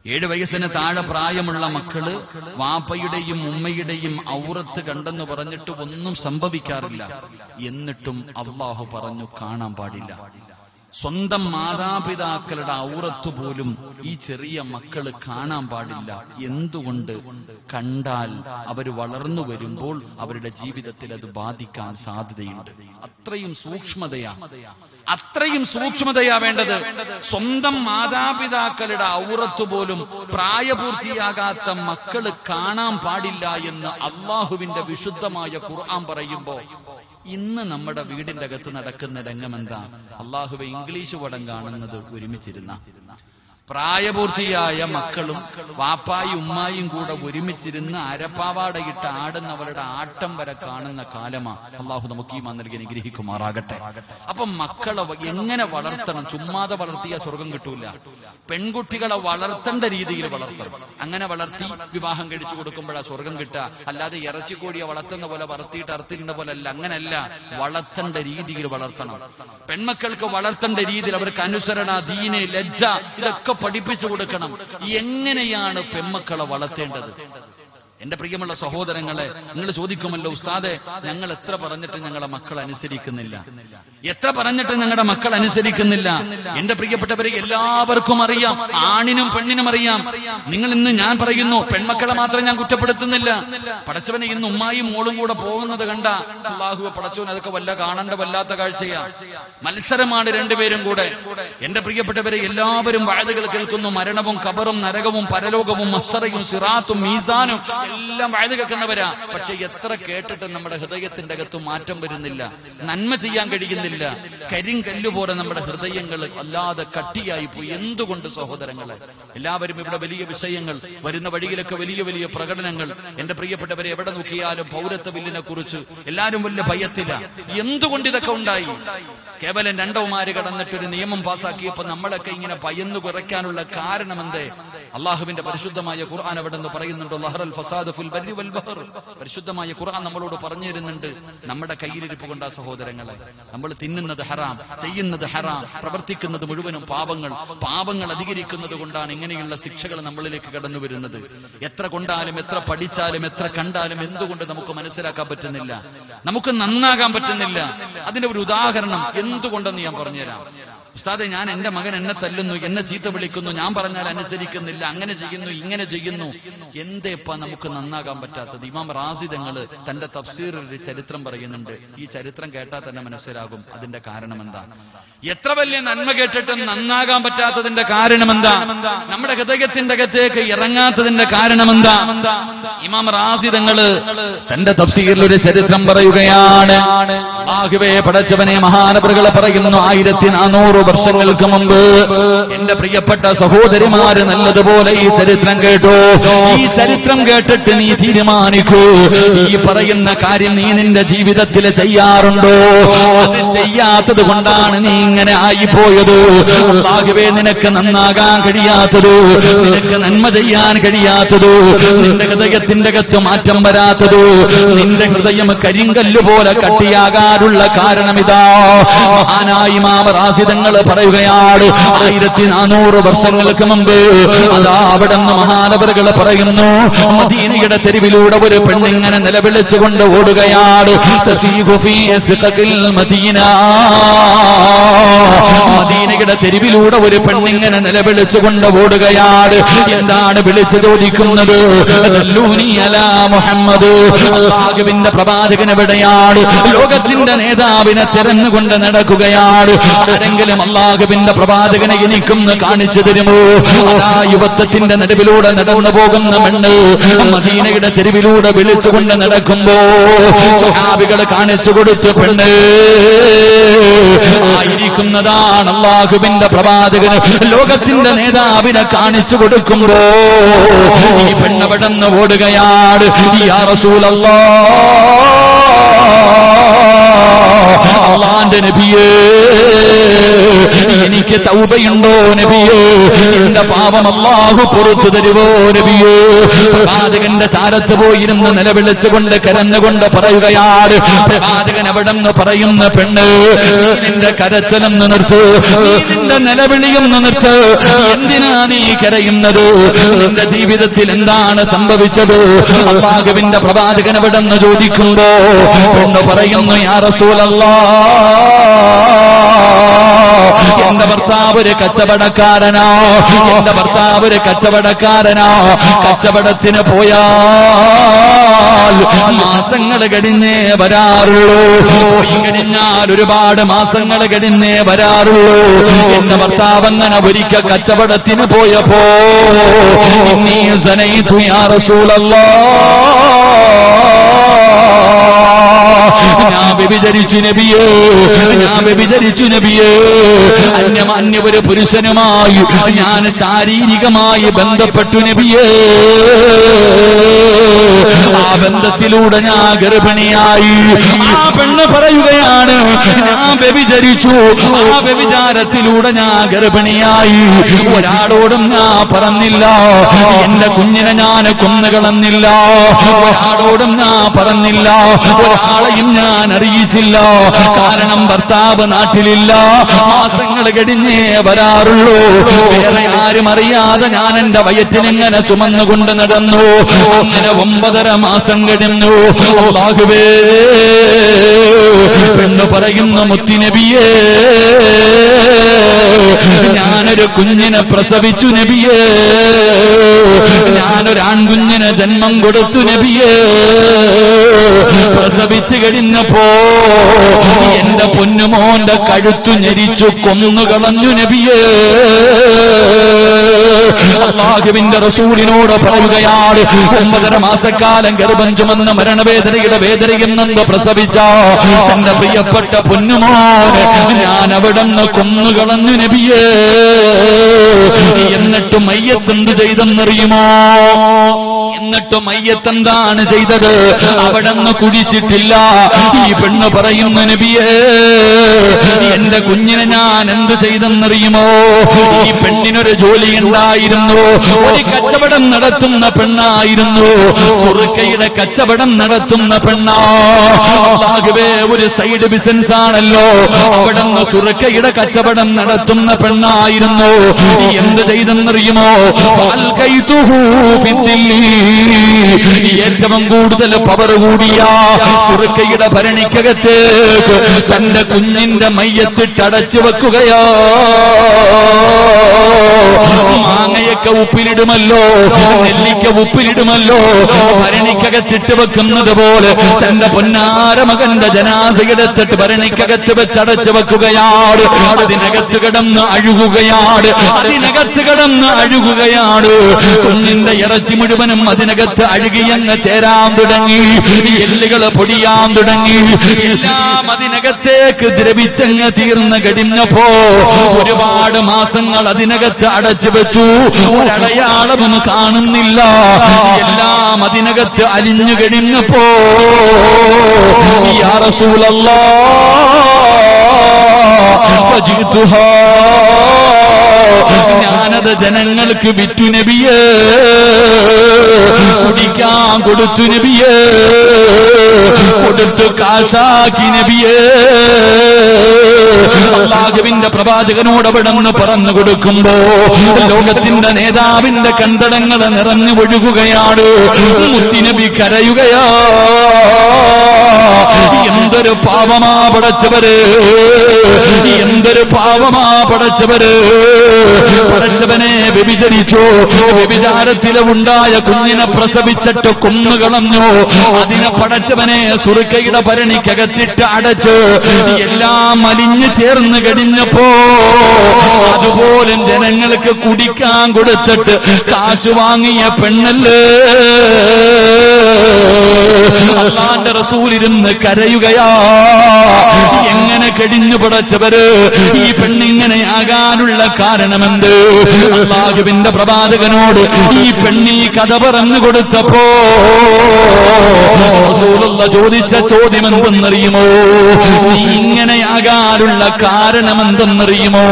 7 വയസ്സിന് താഴെ പ്രായമുള്ള മക്കള് വാപ്പയുടെയും ഉമ്മയുടെയും ഔറത്ത് കണ്ടെന്ന് പറഞ്ഞിട്ട് ഒന്നും സംഭവിക്കാറില്ല. എന്നിട്ടും അള്ളാഹു പറഞ്ഞു കാണാൻ പാടില്ല. സ്വന്തം മാതാപിതാക്കളുടെ ഔറത്ത് പോലും ഈ ചെറിയ മക്കള് കാണാൻ പാടില്ല. എന്തുകൊണ്ട്? കണ്ടാൽ അവർ വളർന്നു വരുമ്പോൾ അവരുടെ ജീവിതത്തിൽ അത് ബാധിക്കാൻ സാധ്യതയുണ്ട്. അത്രയും സൂക്ഷ്മതയാ വേണ്ടത്. സ്വന്തം മാതാപിതാക്കളുടെ ഔറത്ത് പോലും പ്രായപൂർത്തിയാകാത്ത മക്കള് കാണാൻ പാടില്ല എന്ന് അള്ളാഹുവിന്റെ വിശുദ്ധമായ ഖുർആൻ പറയുമ്പോ, ഇന്ന് നമ്മുടെ വീടിന്റെ അകത്ത് നടക്കുന്ന രംഗം എന്താ? അള്ളാഹുവെ, ഇംഗ്ലീഷ് പടം കാണുന്നത് ഒരുമിച്ചിരുന്ന പ്രായപൂർത്തിയായ മക്കളും വാപ്പായും ഉമ്മായും കൂടെ ഒരുമിച്ചിരുന്ന് അരപ്പാവാടയിട്ട് ആടുന്നവരുടെ ആട്ടം വരെ കാണുന്ന കാലമാ. അള്ളാഹു നമുക്ക് ഈ നൽകി അനുഗ്രഹിക്കുമാറാകട്ടെ. അപ്പൊ മക്കളെ എങ്ങനെ വളർത്തണം? ചുമ്മാതെ വളർത്തിയ സ്വർഗം കിട്ടൂല. പെൺകുട്ടികളെ വളർത്തേണ്ട രീതിയിൽ വളർത്തണം. അങ്ങനെ വളർത്തി വിവാഹം കഴിച്ചു കൊടുക്കുമ്പോഴാ സ്വർഗം കിട്ടുക. അല്ലാതെ ഇറച്ചിക്കോടിയെ വളർത്തുന്ന പോലെ വളർത്തിയിട്ട് അറുത്തിരുന്ന പോലെ അല്ല. അങ്ങനല്ല, വളർത്തേണ്ട രീതിയിൽ വളർത്തണം. പെൺമക്കൾക്ക് വളർത്തേണ്ട രീതിയിൽ അവർക്ക് അനുസരണ, ദീന്, ലജ്ജ ഇതൊക്കെ പഠിപ്പിച്ചു കൊടുക്കണം. എങ്ങനെയാണ് പെൺമക്കളെ വളർത്തേണ്ടത്? എന്റെ പ്രിയമുള്ള സഹോദരങ്ങളെ, നിങ്ങൾ ചോദിക്കുമല്ലോ, ഉസ്താദെ, ഞങ്ങൾ എത്ര പറഞ്ഞിട്ട് ഞങ്ങളെ മക്കൾ അനുസരിക്കുന്നില്ല, എത്ര പറഞ്ഞിട്ട് ഞങ്ങളുടെ മക്കൾ അനുസരിക്കുന്നില്ല. എന്റെ പ്രിയപ്പെട്ടവരെ, എല്ലാവർക്കും അറിയാം, ആണിനും പെണ്ണിനും അറിയാം. ഇന്ന് ഞാൻ പറയുന്നു, പെൺമക്കളെ മാത്രം ഞാൻ കുറ്റപ്പെടുത്തുന്നില്ല. പടച്ചവനെ, ഇന്ന് ഉമ്മായും മോളും കൂടെ പോകുന്നത് കണ്ട അല്ലാഹുവേ, പടച്ചവൻ, അതൊക്കെ വല്ലാത്ത കാഴ്ചയാ. മത്സരമാണ് രണ്ടുപേരും കൂടെ. എന്റെ പ്രിയപ്പെട്ടവരെ, എല്ലാവരും വഅദുകൾ കേൾക്കുന്നു. മരണവും ഖബറും നരകവും പരലോകവും മഹ്ശറയും സിറാത്തും മീസാനും എല്ലാം വഅദ് കേൾക്കുന്നവരാ. പക്ഷെ എത്ര കേട്ടിട്ട് നമ്മുടെ ഹൃദയത്തിന്റെ അകത്ത് മാറ്റം വരുന്നില്ല, നന്മ ചെയ്യാൻ കഴിയുന്നില്ല. കരിങ്കല്ലുപോലെ നമ്മുടെ ഹൃദയങ്ങൾ അല്ലാതെ കട്ടിയായി പോയി. എന്തുകൊണ്ട് സഹോദരങ്ങളെ? എല്ലാവരും ഇവിടെ വലിയ വിഷയങ്ങൾ, വരുന്ന വഴിയിലൊക്കെ വലിയ വലിയ പ്രകടനങ്ങൾ. എന്റെ പ്രിയപ്പെട്ടവരെ, എവിടെ നോക്കിയാലും പൗരത്വ ബില്ലിനെ കുറിച്ച് എല്ലാവരും വലിയ ഭയത്തില. എന്തുകൊണ്ട് ഇതൊക്കെ ഉണ്ടായി? കേവലം രണ്ടവന്മാര് കടന്നിട്ടൊരു നിയമം പാസാക്കിയപ്പോ നമ്മളൊക്കെ ഇങ്ങനെ ഭയന്നു കുറയ്ക്കാനുള്ള കാരണം എന്തേ? അള്ളാഹുവിന്റെ പരിശുദ്ധമായ ഖുർആൻ അവിടെ നിന്ന് പറയുന്നുണ്ട്, ലഹറൽ ഫസാദു ഫിൽ ബർരി വൽ ബഹർ. പരിശുദ്ധമായ ഖുർആൻ നമ്മളോട് പറഞ്ഞു തരുന്നുണ്ട്. നമ്മുടെ കയ്യിലിരിപ്പ് കൊണ്ടാ സഹോദരങ്ങളെ, നമ്മൾ തിന്നുന്നത് ഹറാം, ചെയ്യുന്നത് ഹറാം, പ്രവർത്തിക്കുന്നത് മുഴുവനും പാപങ്ങൾ അധികരിക്കുന്നത് കൊണ്ടാണ് ഇങ്ങനെയുള്ള ശിക്ഷകൾ നമ്മളിലേക്ക് കടന്നു വരുന്നത്. എത്ര കൊണ്ടാലും, എത്ര പഠിച്ചാലും, എത്ര കണ്ടാലും എന്തുകൊണ്ട് നമുക്ക് മനസ്സിലാക്കാൻ പറ്റുന്നില്ല, നമുക്ക് നന്നാകാൻ പറ്റുന്നില്ല? അതിന്റെ ഒരു ഉദാഹരണം എന്തുകൊണ്ടെന്ന് ഞാൻ പറഞ്ഞുതരാം. ഉസ്താദെ, ഞാൻ എന്റെ മകൻ എന്നെ തല്ലുന്നു, എന്നെ ചീത്ത വിളിക്കുന്നു, ഞാൻ പറഞ്ഞാൽ അനുസരിക്കുന്നില്ല, അങ്ങനെ ചെയ്യുന്നു, ഇങ്ങനെ ചെയ്യുന്നു. എന്തേപ്പാ നമുക്ക് നന്നാകാൻ പറ്റാത്തത്? ഇമാം റാസി തങ്ങള് തന്റെ തഫ്സീറിൽ ഒരു ചരിത്രം പറയുന്നുണ്ട്. ഈ ചരിത്രം കേട്ടാൽ തന്നെ മനസ്സിലാകും അതിന്റെ കാരണം എന്താ. എത്ര വലിയ നന്മ കേട്ടിട്ടും നന്നാകാൻ പറ്റാത്തതിന്റെ കാരണം എന്താ? നമ്മുടെ ഹൃദയത്തിന്റെ അകത്തേക്ക് ഇറങ്ങാത്തതിന്റെ കാരണം എന്താ? ഇമാം റാസി തങ്ങള് തന്റെ തഫ്സീറിൽ ഒരു ചരിത്രം പറയുകയാണ്. അല്ലാഹുവേ, പടച്ചവനെ, മഹാനവറുകളെ പറയുന്നു, 1400 വർഷങ്ങൾക്ക് മുമ്പ് എന്റെ പ്രിയപ്പെട്ട സഹോദരിമാര് നല്ലതുപോലെ ഈ ചരിത്രം കേട്ടോ. ഈ ചരിത്രം കേട്ടിട്ട് നീ തീരുമാനിക്കൂ, ഈ പറയുന്ന കാര്യം നീ നിന്റെ ജീവിതത്തിൽ ചെയ്യാറുണ്ടോ? അത് ചെയ്യാത്തത് കൊണ്ടാണ് നീ ഇങ്ങനെ ആയിപ്പോയത്. അല്ലാഹുവേ, നിനക്ക് നന്നാകാൻ കഴിയാത്തത്, നിനക്ക് നന്മ ചെയ്യാൻ കഴിയാത്തത്, നിന്റെ ഹൃദയത്തിന്റെ അകത്ത് മാറ്റം വരാത്തത്, നിന്റെ ഹൃദയം കരിങ്കല്ല് പോലെ കട്ടിയാകാനുള്ള കാരണം ഇതാ. മഹാനായ ഇമാം റാസി തങ്ങൾ പറയുകയാണ് 1400 വർഷങ്ങൾക്ക് മുമ്പ് അതാ അവിടെ നിന്ന് മഹാനവറുകൾ പറയുന്നു, മദീനയുടെ തെരുവിലൂടെ ഒരു പെണ്ണിങ്ങനെ നിലവിളിച്ചുകൊണ്ട് ഓടുകയാണ്. മദീനയുടെ തെരുവിലൂടെ ഒരു പെണ്ണിങ്ങനെ നിലവിളിച്ചുകൊണ്ട് ഓടുകയാണ്. എന്താണ് വിളിച്ചു ചോദിക്കുന്നത്? മുഹമ്മദ്, അല്ലാഹുവിന്റെ പ്രവാചകൻ എവിടെയാണ്? ലോകത്തിന്റെ നേതാവിനെ തിരഞ്ഞുകൊണ്ട് നടക്കുകയാണ്. ആരെങ്കിലും അല്ലാഹുവിന്റെ പ്രവാചകനെ എനിക്കൊന്ന് കാണിച്ചു തരുമോ? ആ യുവത്വത്തിന്റെ നടുവിലൂടെ നടന്നു പോകുന്ന മണ്ണ് മദീനയുടെ തെരുവിലൂടെ വിളിച്ചുകൊണ്ട് നടക്കുമ്പോ സ്വഹാബികൾ കാണിച്ചു കൊടുത്ത പെണ്ണ് ആയിരിക്കുന്നതാണ് അല്ലാഹുവിന്റെ പ്രവാചകന്. ലോകത്തിന്റെ നേതാവിനെ കാണിച്ചു കൊടുക്കുമ്പോ ഈ പെണ്ണവിടന്ന് ഓടുകയാണ്. യാ റസൂലല്ലാഹ്, അല്ലാഹുവിന്റെ നബിയേ, എനിക്ക് തൗബയുണ്ടോ നബിയേ? എന്റെ പാപം അല്ലാഹു പുറത്തു തരുവോ നബിയേ? പ്രവാചകന്റെ ചാരത്ത് പോയിരുന്ന് നിലവിളിച്ചുകൊണ്ട് കരഞ്ഞുകൊണ്ട് പറയുകയാണ്. പ്രവാചകൻ അവിടെന്ന് പറയുന്ന പെണ്ണ്, നിന്റെ കരച്ചിലൊന്ന് നിർത്ത്, നിന്റെ നിലവിളിയൊന്ന് നിർത്ത്. എന്തിനാ നീ കരയുന്നത്? നിന്റെ ജീവിതത്തിൽ എന്താണ് സംഭവിച്ചത്? അല്ലാഹുവിന്റെ പ്രവാചകൻ അവിടെന്ന് ചോദിക്കുമ്പോ പെണ്ണ് പറയുന്നു, യാ റസൂലല്ലാഹ്, എന്റെ ഭർത്താവ് ഒരു കച്ചവടക്കാരനാ, എന്റെ ഭർത്താവ് ഒരു കച്ചവടക്കാരനാ. കച്ചവടത്തിന് പോയാൽ മാസങ്ങൾ കഴിഞ്ഞേ വരാറുള്ളൂ, പോയി കഴിഞ്ഞാൽ ഒരുപാട് മാസങ്ങൾ കഴിഞ്ഞേ വരാറുള്ളൂ. എന്റെ ഭർത്താവ് അങ്ങനെ ഒരിക്കൽ കച്ചവടത്തിന് പോയപ്പോ ഇന്നീ സനൈതു യാ റസൂലല്ലാഹ്, ഞാൻ വ്യഭിചരിച്ചു നബിയേ, ഞാൻ വ്യഭിചരിച്ചു നബിയേ. അന്യ ഒരു പുരുഷനുമായി ഞാൻ ശാരീരികമായി ബന്ധപ്പെട്ടു നബിയേ. ആ ബന്ധത്തിലൂടെ ഞാൻ ഗർഭിണിയായി. ആ പെണ്ണ് പറയുകയാണ്, ഞാൻ വ്യഭിചരിച്ചു, ആ വ്യഭിചാരത്തിലൂടെ ഞാൻ ഗർഭിണിയായി. ഒരാളോടും ഞാൻ പറഞ്ഞില്ല, എന്റെ കുഞ്ഞിനെ ഞാൻ കൊന്നുകളഞ്ഞില്ല. ഒരാളോടും ഞാൻ പറഞ്ഞില്ല, ഒരാളെയും ഞാൻ അറിയിച്ചില്ല. കാരണം ഭർത്താവ് നാട്ടിലില്ല, മാസങ്ങൾ കഴിഞ്ഞേ വരാറുള്ളൂ. വേറെ ആരും അറിയാതെ ഞാൻ എന്റെ വയറ്റിനിങ്ങനെ ചുമന്നുകൊണ്ട് നടന്നു. അങ്ങനെ 9.5 മാസം കഴിഞ്ഞു. അല്ലാഹുവേ, പെണ്ണ് പറയുന്നു, മുത്തുനബിയേ, ഞാനൊരു കുഞ്ഞിനെ പ്രസവിച്ചു നബിയേ, ഞാനൊരു ആൺകുഞ്ഞിന് ജന്മം കൊടുത്തു നബിയേ. പ്രസവിച്ചു കഴിഞ്ഞപ്പോ എന്റെ പൊന്നുമോന്റെ കഴുത്തു ഞെരിച്ചു കൊന്നുകളഞ്ഞു നബിയേ. അല്ലാഹുവിന്റെ റസൂലിനോട് പറയുകയാണ്, 9.5 മാസക്കാലം ഗർഭം ചുമന്ന മരണവേദനയുടെ വേദനയിൽ നിന്ന് പ്രസവിച്ച തന്റെ പ്രിയപ്പെട്ട പൊന്നുമോനെ ഞാൻ അവിടുന്ന് കൊന്നുകളഞ്ഞു നബിയേ. എന്നിട്ട് മയ്യത്ത് എന്ത് ചെയ്തെന്നറിയുമോ? എന്നിട്ട് മയ്യത്ത് എന്താണ് ചെയ്തത്? അവിടുന്ന് കുടിച്ചിട്ടില്ല. ഈ പെണ്ണ് പറയുന്നു, നബിയേ, എന്റെ കുഞ്ഞിനെ ഞാൻ എന്ത് ചെയ്തെന്നറിയുമോ? ഈ പെണ്ണിനൊരു ജോലി ഉണ്ടായിരുന്നു, ഒരു കച്ചവടം നടത്തുന്ന പെണ്ണായിരുന്നു, സുറുക്കയുടെ കച്ചവടം നടത്തുന്ന പെണ്ണാ. അല്ലാഹുവേ, ഒരു സൈഡ് ബിസിനസ് ആണല്ലോ. അവിടുന്ന് സുറുക്കയുടെ കച്ചവടം നടത്തുന്ന പെണ്ണായിരുന്നു. എന്ത് ചെയ്തെന്നറിയുമോ? ഏറ്റവും കൂടുതൽ പവർ കൂടിയ സുറുക്കയുടെ ഭരണിക്കകത്തേക്ക് തന്റെ കുഞ്ഞിന്റെ മയ്യത്തിട്ടടച്ചു വെക്കുകയോ. മാങ്ങയൊക്കെ ഉപ്പിലിടുമല്ലോ, നെല്ലിക്ക ഉപ്പിലിടുമല്ലോ, ഭരണിക്കകത്തിട്ട് വെക്കുന്നത് പോലെ തന്റെ പൊന്നാര മകന്റെ ജനാസയെടുത്തിട്ട് ഭരണിക്കകത്ത് വെച്ചടച്ചു വെക്കുകയാണ്. അതിനകത്ത് കിടന്ന് അഴുകുകയാണ്, അതിനകത്ത് കിടന്ന് അഴുകുകയാണ്. കുഞ്ഞിന്റെ ഇറച്ചി മുഴുവനും അതിനകത്ത് അഴുകിയങ്ങ് ചേരാൻ തുടങ്ങി, എല്ലുകൾ പൊടിയാൻ തുടങ്ങി, എല്ലാം അതിനകത്തേക്ക് ദ്രവിച്ചങ്ങ് തീർന്ന് കഴിഞ്ഞപ്പോ ഒരുപാട് മാസങ്ങൾ അതിനകത്ത് അടച്ചു വെച്ചു. ഒരടയാളവും കാണുന്നില്ല, എല്ലാം അതിനകത്ത് അലിഞ്ഞു കഴിഞ്ഞപ്പോ യാ റസൂലല്ലാഹ് ഫജിതുഹാ ഞാനത് ജനങ്ങൾക്ക് വിറ്റു നബിയേ, കുടിക്കാൻ കൊടുത്തു നബിയേ, കൊടുത്തു കാശാക്കി നബിയേ. അല്ലാഹുവിന്റെ പ്രവാചകനോട് അവിടുന്ന് പറഞ്ഞു കൊടുക്കുമ്പോ ലോകത്തിന്റെ നേതാവിന്റെ കണ്ടടങ്ങൾ നിറഞ്ഞു ഒഴുകുകയാണ്. മുത്തുനബി കരയുകയാ. എന്തൊരു പാവമാ പടച്ചവര്, എന്തൊരു പാവമാ പടച്ചവര്. പടച്ചവനെ വ്യഭിചരിച്ചു, വ്യഭിചാരത്തിലെ ഉണ്ടായ കുഞ്ഞിനെ പ്രസവിച്ചിട്ട് കൊന്നുകളഞ്ഞു. അതിനെ പടച്ചവനെ സുറുക്കയുടെ ഭരണിക്കകത്തിട്ട് അടച്ച് എല്ലാം അലിഞ്ഞു ചേർന്ന് കഴിഞ്ഞപ്പോ അതുപോലും ജനങ്ങൾക്ക് കുടിക്കാൻ കൊടുത്തിട്ട് കാശ് വാങ്ങിയ പെണ്ണല്ലേ. അല്ലാഹുവിന്റെ റസൂൽ ഇരുന്ന് കരയുകയാ. എങ്ങനെ കഴിഞ്ഞു പടച്ചവര്, ഈ പെണ്ണിങ്ങനെ ആകാനുള്ള കാരണമെന്ത്? അല്ലാഹുവിന്റെ പ്രവാചകനോട് ഈ പെണ്ണീ കഥ പറഞ്ഞു കൊടുത്തപ്പോ റസൂലുള്ള ചോദിച്ച ചോദ്യം എന്തെന്നറിയുമോ? നീ ഇങ്ങനെയാകാനുള്ള കാരണമെന്തെന്നറിയുമോ?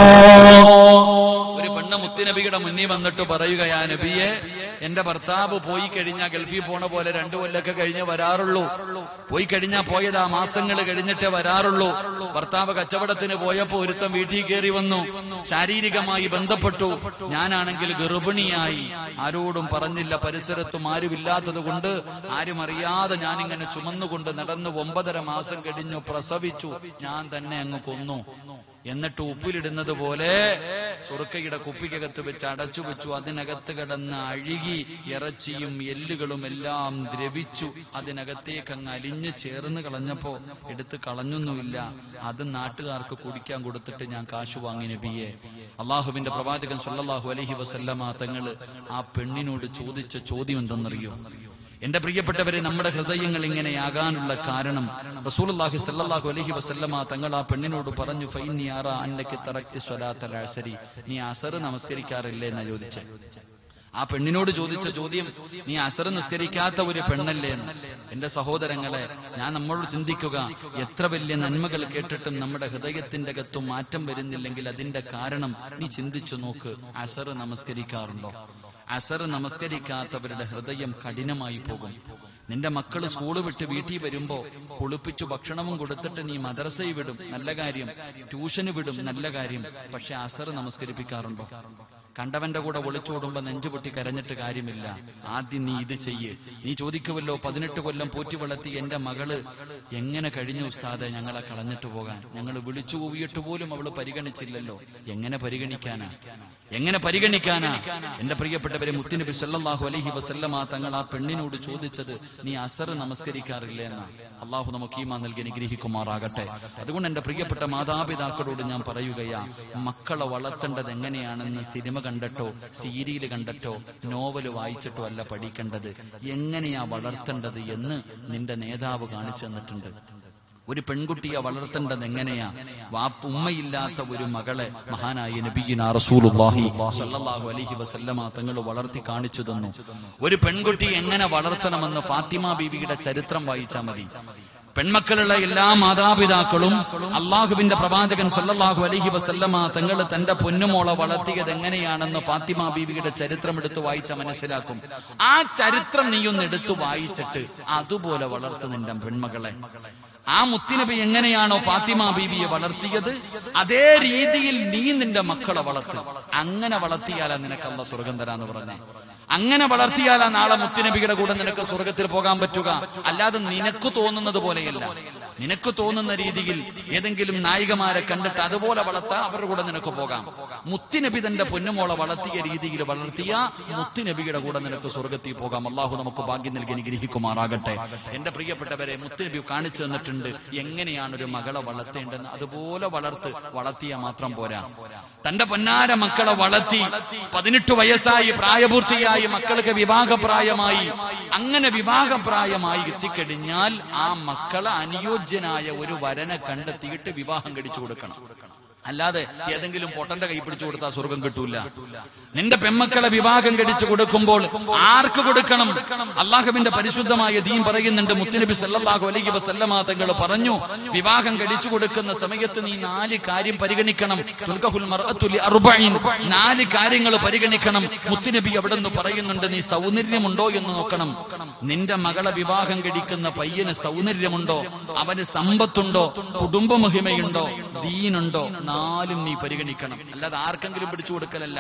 ഒരു പെണ്ണ് മുത്തുനബിയുടെ മുന്നിൽ വന്നിട്ട് പറയുകയാ, നബിയെ, എന്റെ ഭർത്താവ് പോയി കഴിഞ്ഞാൽ ഗൾഫിൽ പോണ പോലെ 2 കൊല്ലൊക്കെ കഴിഞ്ഞ് വരാറുള്ളൂ. പോയി കഴിഞ്ഞാൽ പോയതാ മാസങ്ങൾ കഴിഞ്ഞിട്ടേ വരാറുള്ളൂ. ഭർത്താവ് കച്ചവടത്തിന് പോയപ്പോ ഒരുത്തം വീട്ടിൽ കയറി വന്നു, ശാരീരികമായി ബന്ധപ്പെട്ടു. ഞാനാണെങ്കിൽ ഗർഭിണിയായി, ആരോടും പറഞ്ഞില്ല, പരിസരത്തും ആരുമില്ലാത്തത് കൊണ്ട് ആരും അറിയാതെ ഞാനിങ്ങനെ ചുമന്നുകൊണ്ട് നടന്നു. 9.5 മാസം കഴിഞ്ഞു, പ്രസവിച്ചു. ഞാൻ തന്നെ അങ്ങ് കൊന്നു. എന്നിട്ട് ഉപ്പിലിടുന്നത് പോലെ സുറുക്കയുടെ കുപ്പിക്കകത്ത് വെച്ച് അടച്ചു വെച്ചു. അതിനകത്ത് കിടന്ന് അഴുകി ഇറച്ചിയും എല്ലുകളും എല്ലാം ദ്രവിച്ചു. അതിനകത്തേക്ക് അങ്ങ് അലിഞ്ഞ് ചേർന്ന് കളഞ്ഞപ്പോ എടുത്ത് കളഞ്ഞൊന്നുമില്ല. അത് നാട്ടുകാർക്ക് കുടിക്കാൻ കൊടുത്തിട്ട് ഞാൻ കാശ് വാങ്ങി നബിയെ. അള്ളാഹുവിന്റെ പ്രവാചകൻ സല്ലല്ലാഹു അലൈഹി വസല്ലമ തങ്ങള് ആ പെണ്ണിനോട് ചോദിച്ച ചോദ്യം എന്തെന്നറിയോ? എന്റെ പ്രിയപ്പെട്ടവരെ, നമ്മുടെ ഹൃദയങ്ങൾ ഇങ്ങനെയാകാനുള്ള കാരണം റസൂലുള്ളാഹി സ്വല്ലല്ലാഹു അലൈഹി വസല്ലമ തങ്ങൾ ആ പെണ്ണിനോട് പറഞ്ഞു, ഫൈന്നി അറാ അന്നകി തറക്തി സ്വലാത്തൽ അസ്രി, നീ അസർ നമസ്കരിക്കാറില്ലേ എന്നാ ചോദിച്ചേ. ആ പെണ്ണിനോട് ചോദിച്ച ചോദ്യം, നീ അസർ നിസ്കരിക്കാത്ത ഒരു പെണ്ണല്ലേ എന്ന്. എന്റെ സഹോദരങ്ങളെ, ഞാൻ നമ്മളോട് ചിന്തിക്കുക, എത്ര വലിയ നന്മകൾ കേട്ടിട്ടും നമ്മുടെ ഹൃദയത്തിന്റെ അകത്തും മാറ്റം വരുന്നില്ലെങ്കിൽ അതിന്റെ കാരണം നീ ചിന്തിച്ചു നോക്ക്. അസർ നമസ്കരിക്കാറുണ്ടോ? അസർ നമസ്കരിക്കാത്തവരുടെ ഹൃദയം കഠിനമായി പോകും. നിന്റെ മക്കള് സ്കൂള് വിട്ട് വീട്ടിൽ വരുമ്പോ കുളിപ്പിച്ചു ഭക്ഷണവും കൊടുത്തിട്ട് നീ മദ്രസയിൽ വിടും, നല്ല കാര്യം. ട്യൂഷന് വിടും, നല്ല കാര്യം. പക്ഷെ അസർ നമസ്കരിപ്പിക്കാറുണ്ടോ? കണ്ടവന്റെ കൂടെ ഒളിച്ചോടുമ്പോ നെഞ്ചുപൊട്ടി കരഞ്ഞിട്ട് കാര്യമില്ല. ആദ്യം നീ ഇത് ചെയ്യ്. നീ ചോദിക്കുമല്ലോ, 18 കൊല്ലം പോറ്റി വളർത്തി എന്റെ മകള് എങ്ങനെ കഴിഞ്ഞു ഉസ്താദെ ഞങ്ങളെ കളഞ്ഞിട്ട് പോകാൻ? ഞങ്ങൾ വിളിച്ചു കൂവിയിട്ട് പോലും അവള് പരിഗണിച്ചില്ലല്ലോ. എങ്ങനെ പരിഗണിക്കാനാ? എങ്ങനെ പരിഗണിക്കാനാ? എന്റെ പ്രിയപ്പെട്ടവരെ, മുത്തുനബി സല്ലല്ലാഹു അലൈഹി വസല്ലമ തങ്ങൾ ആ പെണ്ണിനോട് ചോദിച്ചത്, നീ അസർ നമസ്കരിക്കാറില്ലേ എന്നാ. അള്ളാഹു നമുക്ക് ഈമാൻ നൽകി അനുഗ്രഹിക്കുമാറാകട്ടെ. അതുകൊണ്ട് എന്റെ പ്രിയപ്പെട്ട മാതാപിതാക്കളോട് ഞാൻ പറയുകയാ, മക്കളെ വളർത്തേണ്ടത് എങ്ങനെയാണെന്ന് സിനിമ കണ്ടിട്ടോ സീരിയൽ കണ്ടിട്ടോ നോവൽ വായിച്ചിട്ടോ അല്ല പഠിക്കേണ്ടത്. എങ്ങനെയാ വളർത്തേണ്ടത് എന്ന് നിന്റെ നേതാവ് കാണിച്ചു തന്നിട്ടുണ്ട്. ഒരു പെൺകുട്ടിയെ വളർത്തേണ്ടത് എങ്ങനെയാ? ഉമ്മയില്ലാത്ത ഒരു മകളെ മഹാനായ നബിയിനാ റസൂലുള്ളാഹി സ്വല്ലല്ലാഹു അലൈഹി വസല്ലമ തങ്ങൾ വളർത്തി കാണിച്ചു തന്നു. ഒരു പെൺകുട്ടി എങ്ങനെ വളർത്തണമെന്ന് ഫാത്തിമ ബീവിയുടെ ചരിത്രം വായിച്ചാൽ മതി. പെൺമക്കളുള്ള എല്ലാ മാതാപിതാക്കളും അള്ളാഹുവിന്റെ പ്രവാചകൻ സല്ലല്ലാഹു അലൈഹി വസല്ലമ തങ്ങൾ തന്റെ പൊന്നുമോളെ വളർത്തിയത് എങ്ങനെയാണെന്ന് ഫാത്തിമ ബീവിയുടെ ചരിത്രം എടുത്തു വായിച്ചാൽ മനസ്സിലാക്കും. ആ ചരിത്രം നീയൊന്ന് എടുത്തു വായിച്ചിട്ട് അതുപോലെ വളർത്തു നിന്റെ പെൺമകളെ. ആ മുത്തുനബി എങ്ങനെയാണോ ഫാത്തിമ ബീവിയെ വളർത്തിയത്, അതേ രീതിയിൽ നീ നിന്റെ മക്കളെ വളർത്ത്. അങ്ങനെ വളർത്തിയാലാ നിനക്ക് അല്ലാഹു സ്വർഗം തരാന്ന് പറഞ്ഞേ. അങ്ങനെ വളർത്തിയാലാ നാളെ മുത്തുനബിയുടെ കൂടെ നിനക്ക് സ്വർഗത്തിൽ പോകാൻ പറ്റുക. അല്ലാതെ നിനക്ക് തോന്നുന്നത് പോലെയല്ല. നിനക്ക് തോന്നുന്ന രീതിയിൽ ഏതെങ്കിലും നായികമാരെ കണ്ടിട്ട് അതുപോലെ വളർത്താ അവരുടെ കൂടെ നിനക്ക് പോകാം. മുത്തുനബി തന്റെ പൊന്നുമോളെ വളർത്തിയ രീതിയിൽ വളർത്തിയ മുത്തുനബിയുടെ കൂടെ നിനക്ക് സ്വർഗത്തിൽ പോകാം. അള്ളാഹു നമുക്ക് ഭാഗ്യം നൽകി അനുഗ്രഹിക്കുമാറാകട്ടെ. എന്റെ പ്രിയപ്പെട്ടവരെ, മുത്തുനബി കാണിച്ചു തന്നിട്ടുണ്ട് എങ്ങനെയാണ് ഒരു മകളെ വളർത്തേണ്ടതെന്ന്. അതുപോലെ വളർത്തിയാൽ മാത്രം പോരാ. തന്റെ പൊന്നാര മക്കളെ വളർത്തി 18 വയസ്സായി പ്രായപൂർത്തിയായി മക്കൾക്ക് വിവാഹപ്രായമായി. അങ്ങനെ വിവാഹപ്രായമായി എത്തിക്കഴിഞ്ഞാൽ ആ മക്കളെ അനുയോജ്യനായ ഒരു വരനെ കണ്ടെത്തിയിട്ട് വിവാഹം കഴിച്ചു കൊടുക്കണം. അല്ലാതെ ഏതെങ്കിലും പൊട്ടന്റെ കൈ പിടിച്ചു കൊടുത്താൽ സ്വർഗം കിട്ടൂല. നിന്റെ പെമ്മക്കളെ വിവാഹം കഴിച്ചു കൊടുക്കുമ്പോൾ ആർക്ക് കൊടുക്കണം? അള്ളാഹുവിന്റെ പരിശുദ്ധമായ ദീൻ പറയുന്നുണ്ട്. മുത്തുനബി സല്ലല്ലാഹു അലൈഹി വസല്ലമ തങ്ങൾ പറഞ്ഞു, വിവാഹം കഴിച്ചു കൊടുക്കുന്ന സമയത്ത് നീ 4 കാര്യം പരിഗണിക്കണം. തുൽഖഹുൽ മർഅതു ലി 40, 4 കാര്യങ്ങൾ പരിഗണിക്കണം. മുത്തുനബി അവിടെ നിന്ന് പറയുന്നുണ്ട്, നീ സൗന്ദര്യമുണ്ടോ എന്ന് നോക്കണം. നിന്റെ മകളെ വിവാഹം കഴിക്കുന്ന പയ്യന് സൗന്ദര്യമുണ്ടോ, അവന് സമ്പത്തുണ്ടോ, കുടുംബമഹിമയുണ്ടോ, ദീനുണ്ടോ, 4 നീ പരിഗണിക്കണം. അല്ലാതെ ആർക്കെങ്കിലും പിടിച്ചു കൊടുക്കലല്ല.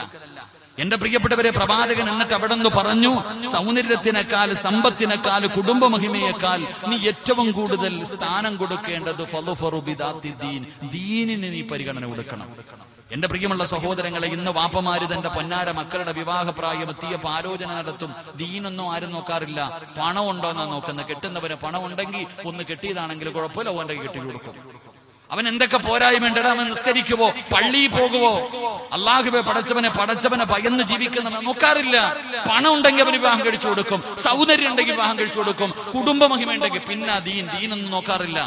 എന്റെ പ്രിയപ്പെട്ടവരെ, പ്രവാചകൻ എന്നിട്ട് അവിടെ നിന്ന് പറഞ്ഞു, സൗന്ദര്യത്തിനേക്കാൾ, സമ്പത്തിനേക്കാൾ, കുടുംബമഹിമയേക്കാൾ നീ ഏറ്റവും കൂടുതൽ സ്ഥാനം കൊടുക്കേണ്ടത് ദീനിന് നീ പരിഗണന കൊടുക്കണം. എന്റെ പ്രിയമുള്ള സഹോദരങ്ങളെ, ഇന്ന് വാപ്പമാര് തന്റെ പൊന്നാര മക്കളുടെ വിവാഹപ്രായം എത്തിയപ്പോൾ ആലോചന നടത്തും. ദീനൊന്നും ആരും നോക്കാറില്ല. പണം ഉണ്ടോ എന്നാ നോക്കുന്നത്. കെട്ടുന്നവന് പണം ഉണ്ടെങ്കിൽ ഒന്ന് കെട്ടിയതാണെങ്കിൽ കുഴപ്പമില്ല, ഓന്റെ കെട്ടി കൊടുക്കും. അവൻ എന്തൊക്കെ പോരായ്മയുണ്ട്, അവൻ നിസ്കരിക്കുവോ, പള്ളിയിൽ പോകുവോ, അള്ളാഹുവെ പടച്ചവനെ ഭയന്ന് ജീവിക്കുന്ന നോക്കാറില്ല. പണം ഉണ്ടെങ്കിൽ അവന് വിവാഹം കഴിച്ചു കൊടുക്കും, സൗന്ദര്യം ഉണ്ടെങ്കിൽ വിവാഹം കഴിച്ചു കൊടുക്കും, കുടുംബമഹിമ ഉണ്ടെങ്കിൽ പിന്നെ ദീനൊന്നും നോക്കാറില്ല.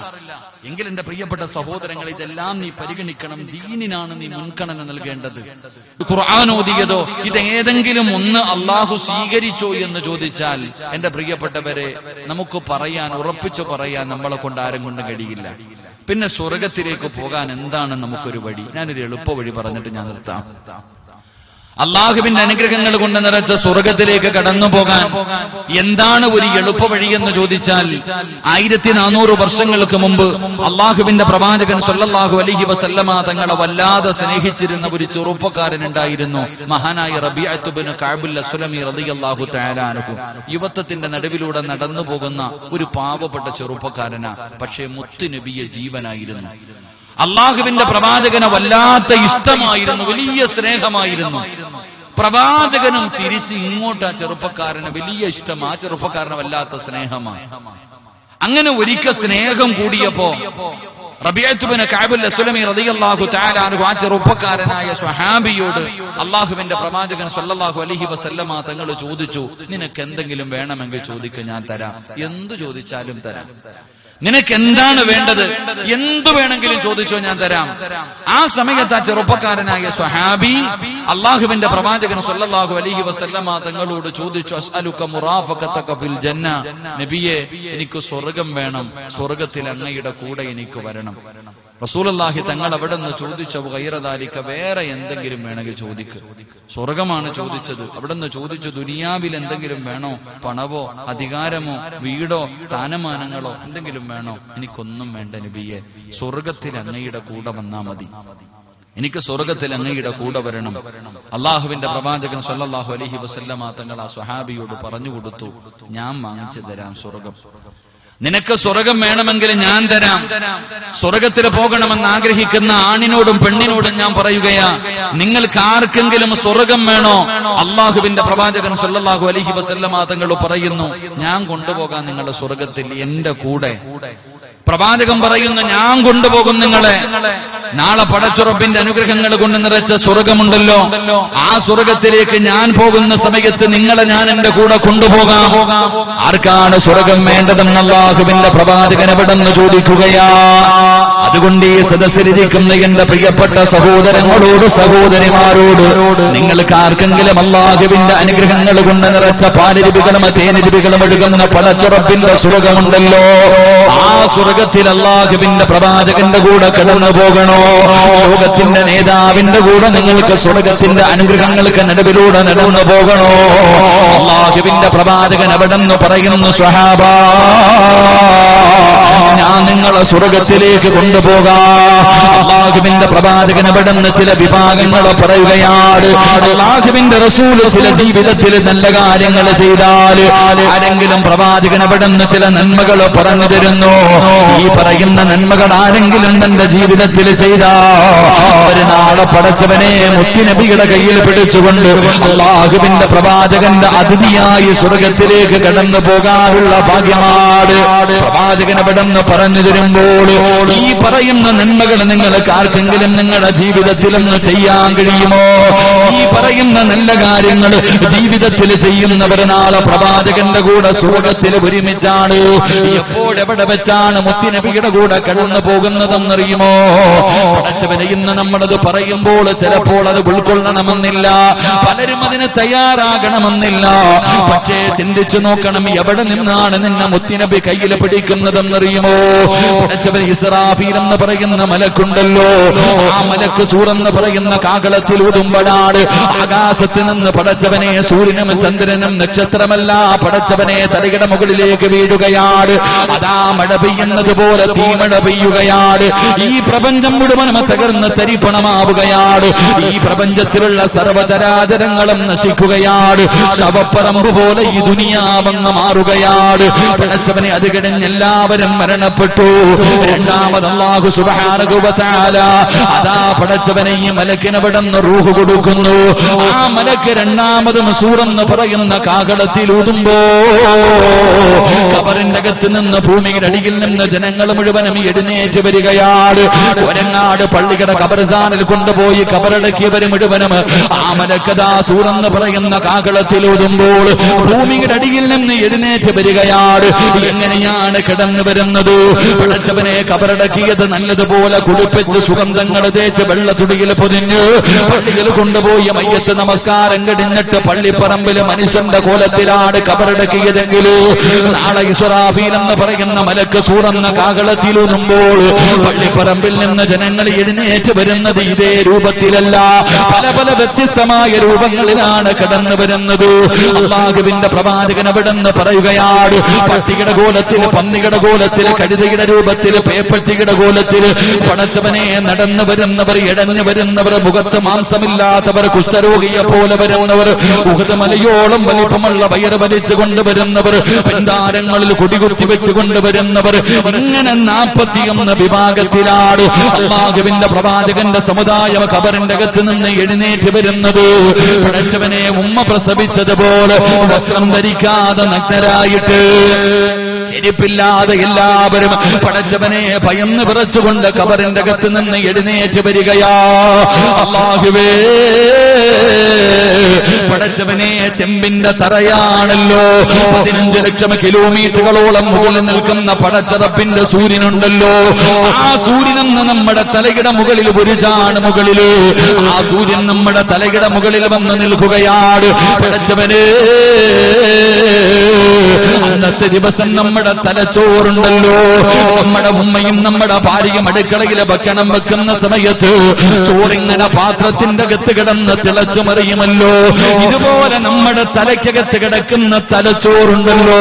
എങ്കിൽ എന്റെ പ്രിയപ്പെട്ട സഹോദരങ്ങൾ, ഇതെല്ലാം നീ പരിഗണിക്കണം. ദീനിനാണ് നീ മുൻഗണന നൽകേണ്ടത്. ഖുർആൻ ഓതിയതോ ഇത് ഏതെങ്കിലും ഒന്ന് അള്ളാഹു സ്വീകരിച്ചോ എന്ന് ചോദിച്ചാൽ എന്റെ പ്രിയപ്പെട്ടവരെ, നമുക്ക് പറയാൻ, ഉറപ്പിച്ചു പറയാൻ നമ്മളെ കൊണ്ട് ആരും കൊണ്ടും കഴിയില്ല. പിന്നെ സ്വർഗത്തിലേക്ക് പോകാൻ എന്താണ് നമുക്കൊരു വഴി? ഞാനൊരു എളുപ്പ വഴി പറഞ്ഞിട്ട് ഞാൻ നിർത്താം. അള്ളാഹുവിന്റെ അനുഗ്രഹങ്ങൾ കൊണ്ട് നിറച്ച സ്വർഗത്തിലേക്ക് കടന്നു പോകാൻ എന്താണ് ഒരു എളുപ്പ വഴി എന്ന് ചോദിച്ചാൽ, 1400 വർഷങ്ങൾക്ക് മുമ്പ് അള്ളാഹുവിന്റെ പ്രവാചകൻ സല്ലല്ലാഹു അലൈഹി വസല്ലമ തങ്ങളെ വല്ലാതെ സ്നേഹിച്ചിരുന്ന ഒരു ചെറുപ്പക്കാരൻ ഉണ്ടായിരുന്നു, മഹാനായ റബീഅത്ത് ഇബ്നു കഅബുൽ അസ്ലമി റളിയല്ലാഹു തആല അൻഹു. യുവത്വത്തിന്റെ നടുവിലൂടെ നടന്നു പോകുന്ന ഒരു പാവപ്പെട്ട ചെറുപ്പക്കാരനാ. പക്ഷേ മുത്തുനബിയെ ജീവനായിരുന്നു. അള്ളാഹുവിന്റെ പ്രവാചകനെ വല്ലാത്ത ഇഷ്ടമായിരുന്നു, വലിയ സ്നേഹമായിരുന്നു. പ്രവാചകനും തിരിച്ച് ഇങ്ങോട്ട് ആ ചെറുപ്പക്കാരന് വലിയ ഇഷ്ടം, ആ ചെറുപ്പക്കാരന് വല്ലാത്ത സ്നേഹമായി. അങ്ങനെ ഒരിക്കൽ സ്നേഹം കൂടിയപ്പോ റബീഅത്ത് ഇബ്നു കഅബുൽ അസ്ലമി റളിയല്ലാഹു തആല അൻഹു ആ ചെറുപ്പക്കാരനായ സ്വഹാബിയോട് അള്ളാഹുവിന്റെ പ്രവാചകൻ സല്ലല്ലാഹു അലൈഹി വസല്ലമ തങ്ങൾ ചോദിച്ചു, നിനക്ക് എന്തെങ്കിലും വേണമെങ്കിൽ ചോദിക്കുക, ഞാൻ തരാം. എന്തു ചോദിച്ചാലും തരാം. നിനക്ക് എന്താണ് വേണ്ടത്? എന്തു വേണമെങ്കിലും ചോദിച്ചോ, ഞാൻ തരാം. ആ സമയത്ത് ആ ചെറുപ്പക്കാരനായ സ്വഹാബി അള്ളാഹുവിന്റെ പ്രവാചകൻ സല്ലല്ലാഹു അലൈഹി വസല്ലമ തങ്ങളോട് ചോദിച്ചു, അസ്അലുക മുറാഫഖതക ഫിൽ ജന്ന, നബിയെ എനിക്ക് സ്വർഗം വേണം, സ്വർഗത്തിൽ അങ്ങയുടെ കൂടെ എനിക്ക് വരണം. റസൂലുള്ളാഹി തങ്ങൾ അവിടെ നിന്ന് ചോദിച്ചു, ഗൈറദാലിക, വേറെ എന്തെങ്കിലും വേണമെങ്കിൽ ചോദിക്ക്. സ്വർഗമാണ് ചോദിച്ചത്. അവിടെ നിന്ന് ചോദിച്ചു, ദുനിയാവിൽ എന്തെങ്കിലും വേണോ? പണവോ അധികാരമോ വീടോ സ്ഥാനമാനങ്ങളോ എന്തെങ്കിലും വേണോ? എനിക്കൊന്നും വേണ്ട നബിയെ, സ്വർഗത്തിൽ അങ്ങയുടെ കൂടെ വന്നാ മതി. എനിക്ക് സ്വർഗത്തിൽ അങ്ങയുടെ കൂടെ വരണം. അള്ളാഹുവിന്റെ പ്രവാചകൻ സല്ലല്ലാഹു അലൈഹി വസല്ലമ തങ്ങൾ ആ സ്വഹാബിയോട് പറഞ്ഞു കൊടുത്തു, ഞാൻ വാങ്ങിച്ചു തരാം സ്വർഗം. നിനക്ക് സ്വർഗം വേണമെങ്കിൽ ഞാൻ തരാം. സ്വർഗത്തിൽ പോകണമെന്ന് ആഗ്രഹിക്കുന്ന ആണിനോടും പെണ്ണിനോടും ഞാൻ പറയുകയാ, നിങ്ങൾക്ക് ആർക്കെങ്കിലും സ്വർഗം വേണോ? അള്ളാഹുവിന്റെ പ്രവാചകൻ സല്ലല്ലാഹു അലൈഹി വസല്ലമ തങ്ങൾ പറയുന്നു, ഞാൻ കൊണ്ടുപോകാൻ നിങ്ങളുടെ സ്വർഗത്തിൽ എന്റെ കൂടെ. പ്രവാചകൻ പറയുന്നു, ഞാൻ കൊണ്ടുപോകും നിങ്ങളെ. നാളെ പടച്ചുറപ്പിന്റെ അനുഗ്രഹങ്ങൾ കൊണ്ട് നിറച്ച സ്വർഗമുണ്ടല്ലോ, ആ സ്വർഗത്തിലേക്ക് ഞാൻ പോകുന്ന സമയത്ത് നിങ്ങളെ ഞാൻ എന്റെ കൂടെ കൊണ്ടുപോകാം. ആർക്കാണ് സ്വർഗം വേണ്ടതെന്ന് അല്ലാഹുവിന്റെ പ്രവാചകൻ എവിടെന്ന് ചോദിക്കുകയാ. അതുകൊണ്ട് ഈ സദസ്സിലിരിക്കുന്ന എന്റെ പ്രിയപ്പെട്ട സഹോദരങ്ങളോട്, സഹോദരിമാരോട്, നിങ്ങൾക്ക് ആർക്കെങ്കിലും അല്ലാഹുവിന്റെ അനുഗ്രഹങ്ങൾ കൊണ്ട് നിറച്ച പാലരുവികളും തേനരുവികളും ഒഴുകുന്ന പടച്ചുറപ്പിന്റെ സ്വർഗമുണ്ടല്ലോ, ആ സ്വർഗത്തിൽ അല്ലാഹുവിന്റെ പ്രവാചകന്റെ കൂടെ കടന്നു പോകണോ? ലോകത്തിന്റെ നേതാവിന്റെ കൂടെ നിങ്ങൾക്ക് സ്വർഗത്തിന്റെ അനുഗ്രഹങ്ങൾക്ക് നടുവിലൂടെ നടന്നു പോകണോ? അല്ലാഹുവിന്റെ പ്രവാചകൻ എവിടെന്ന് പറയുന്നു, സ്വഹാബാ, ഞാൻ നിങ്ങളെ സ്വർഗത്തിലേക്ക് കൊണ്ടുപോകാം. അല്ലാഹുവിന്റെ പ്രവാചകൻ എവിടെന്ന് ചില വിഭാഗങ്ങൾ പറയുകയാണ്. അല്ലാഹുവിന്റെ റസൂൽ ചില ജീവിതത്തിൽ നല്ല കാര്യങ്ങൾ ചെയ്താൽ ആരെങ്കിലും പ്രവാചകൻ എവിടെന്ന് ചില നന്മകൾ പറഞ്ഞു തരുന്നു. ഈ പറയുന്ന നന്മകൾ ആരെങ്കിലും തന്റെ ജീവിതത്തിൽ ചെയ്താ ഒരു നാളെ പടച്ചവനെ മുത്തുനബിയുടെ കയ്യിൽ പിടിച്ചുകൊണ്ട് അല്ലാഹുവിന്റെ പ്രവാചകന്റെ അതിഥിയായി സ്വർഗത്തിലേക്ക് കടന്നു പോകാനുള്ള ഭാഗ്യമാണ്. പ്രവാചകൻ എവിടെന്ന് പറഞ്ഞു തരുമ്പോൾ ഈ പറയുന്ന നന്മകൾ നിങ്ങൾക്ക് ആർക്കെങ്കിലും നിങ്ങളുടെ ജീവിതത്തിലൊന്ന് ചെയ്യാൻ കഴിയുമോ? ഈ പറയുന്ന നല്ല കാര്യങ്ങൾ ജീവിതത്തിൽ ചെയ്യുന്നവർ നാളെ പ്രവാചകന്റെ കൂടെ സ്വർഗത്തിൽ ഒരുമിച്ചാണ്. എപ്പോഴെവിടെ വെച്ചാണ് മുത്തിനബിയുടെ കൂടെ കടന്നു പോകുന്നതെന്നറിയുമോ? പടച്ചവനെ, ഇന്ന് നമ്മളത് പറയുമ്പോൾ ചിലപ്പോൾ അത് ഉൾക്കൊള്ളണമെന്നില്ല, പലരും അതിന് തയ്യാറാകണമെന്നില്ല. പക്ഷേ ചിന്തിച്ചു നോക്കണം, എവിടെ നിന്നാണ് നിന്നെ മുത്തിനബി കയ്യിൽ പിടിക്കുന്നതെന്നറിയുമോ? പടച്ചവൻ ഇസ്രാഫീൽ എന്ന് പറയുന്ന മലക്കുണ്ടല്ലോ, ആ മലക്ക് സൂറെന്ന് പറയുന്ന കാകളത്തിൽ ഊതുമ്പോഴാണ് ആകാശത്ത് നിന്ന് പടച്ചവനെ സൂര്യനും ചന്ദ്രനും നക്ഷത്രമല്ല പടച്ചവനെ തലയുടെ മുകളിലേക്ക് വീഴുകയാണ്. അതാ മഴ പെയ്യുന്നത് പോലെ തീമഴ പെയ്യുകയാണ്. ഈ പ്രപഞ്ചം മുഴുവനും തകർന്ന് തരിപ്പണമാവുകയാണ്. ഈ പ്രപഞ്ചത്തിലുള്ള സർവചരാചരങ്ങളും നശിക്കുകയാണ്. ശവപ്പറമ്പ് പോലെ ഈ ദുനിയാവങ്ങ് മാറുകയാണ്. പടച്ചവനെ, അത് കഴിഞ്ഞ് എല്ലാവരും മരണപ്പെട്ടു. രണ്ടാമത് അല്ലാഹു സുബ്ഹാനഹു വ തആല അതാ പടച്ചവനെ ഈ മലക്കിനെ വിടുന്ന് റൂഹ് കൊടുക്കുന്നു. ആ മലക്ക് രണ്ടാമതും സൂറെന്ന് പറയുന്ന കാകളത്തിൽ ഊതുമ്പോ ഖബറിന്റെ അകത്ത് നിന്ന് ഭൂമിയുടെ അടിയിൽ നിന്ന് ജനങ്ങൾ മുഴുവനും എഴുന്നേറ്റ് വരികയാണ്. ഒരങ്ങാട് പള്ളിയുടെ ഖബർസ്ഥാനിൽ കൊണ്ടുപോയി ഖബറടക്കിയവർ മുഴുവനും ആ മലക്കതാ സൂറെന്ന് പറയുന്ന കാകളത്തിൽ ഊതുമ്പോൾ ഭൂമിയുടെ അടിയിൽ നിന്ന് എഴുന്നേറ്റ് വരികയാണ്. എങ്ങനെയാണ് കിടന്നു വരുന്നത്? പടച്ചവനെ, ഖബറടക്കിയത് നല്ലതുപോലെ കുളിപ്പിച്ച് സുഗന്ധങ്ങൾ തേച്ച് വെള്ളത്തുടിയിൽ പൊതിഞ്ഞ് പള്ളിയിൽ കൊണ്ടുപോയി മയ്യത്ത് നമസ്കാരം കഴിഞ്ഞിട്ട് പള്ളിപ്പറമ്പിൽ മനുഷ്യന്റെ കോലത്തിലാണ് ഖബറടക്കിയതെങ്കിൽ നാളെ ഇസ്രാഫീൽ എന്ന് പറയുന്ന മലക്ക് സൂറെന്ന കാകളത്തിലൂതുമ്പോൾ പള്ളിപ്പറമ്പിൽ നിന്ന് ജനങ്ങൾ എഴുന്നേറ്റ് വരുന്നത് ഇതേ രൂപത്തിലല്ല, പല പല വ്യത്യസ്തമായ രൂപങ്ങളിലാണ് കടന്നു വരുന്നത്. അല്ലാഹുവിന്റെ പ്രവാചകൻ അവിടെന്ന് പറയുകയാണ്, പട്ടിയുടെ കോലത്തിൽ, പന്നിയുടെ കോലത്തിൽ, കഴുതയുടെ രൂപത്തിൽ, പേപ്പട്ടിയുടെ കോലത്തിൽ പടച്ചവനെ നടന്നു വരുന്നവർ, ഇടഞ്ഞു വരുന്നവർ, മുഖത്ത് മാംസമില്ലാത്തവർ, കുഷ്ഠരോഗിയെ പോലെ വരുന്നവർ, ഉഹദ് മലയോളം വലിപ്പമുള്ള വയറ് വലിച്ചു കൊണ്ടുവരുന്നവർ, പെന്താരങ്ങളിൽ കൊടികുത്തി വെച്ച് കൊണ്ടുവരുന്നവർ, ഇങ്ങനെ 41 വിഭാഗത്തിലാണ് അല്ലാഹുവിന്റെ പ്രവാചകന്റെ സമുദായം ഖബറിന്റെ അകത്ത് നിന്ന് എഴുന്നേറ്റ് വരുന്നത്. പടച്ചവനെ, ഉമ്മ പ്രസവിച്ചതുപോലെ വസ്ത്രം ധരിക്കാതെ നഗ്നരായിട്ട്, ചെരുപ്പില്ലാതെ എല്ലാവരും പടച്ചവനെ ഭയന്ന് വിറച്ചുകൊണ്ട് ഖബറിന്റെ അകത്ത് നിന്ന് എഴുന്നേറ്റ് വരികയാ. അല്ലാഹുവേ, പടച്ചവനെ, ചെമ്പിന്റെ തറയാണല്ലോ, 15 ലക്ഷം കിലോമീറ്ററുകളോളം മുകളിൽ നിൽക്കുന്ന പടച്ചറപ്പിന്റെ സൂര്യനുണ്ടല്ലോ, ആ സൂര്യനെന്ന് നമ്മുടെ തലയുടെ മുകളിൽ ഒരു ചാണ് മുകളില്, ആ സൂര്യൻ നമ്മുടെ തലയുടെ മുകളിൽ വന്ന് നിൽക്കുകയാണ്. പടച്ചവനെ, അന്നത്തെ ദിവസം നമ്മുടെ തലച്ചോറുണ്ടല്ലോ, നമ്മുടെ ഉമ്മയും നമ്മുടെ ഭാര്യയും അടുക്കളയിലെ ഭക്ഷണം വെക്കുന്ന സമയത്ത് ചോറിങ്ങനെ പാത്രത്തിന്റെ അകത്ത് കിടന്ന് തിളച്ചു മറിയുമല്ലോ, ഇതുപോലെ നമ്മുടെ തലയ്ക്കകത്ത് കിടക്കുന്ന തലച്ചോറുണ്ടല്ലോ,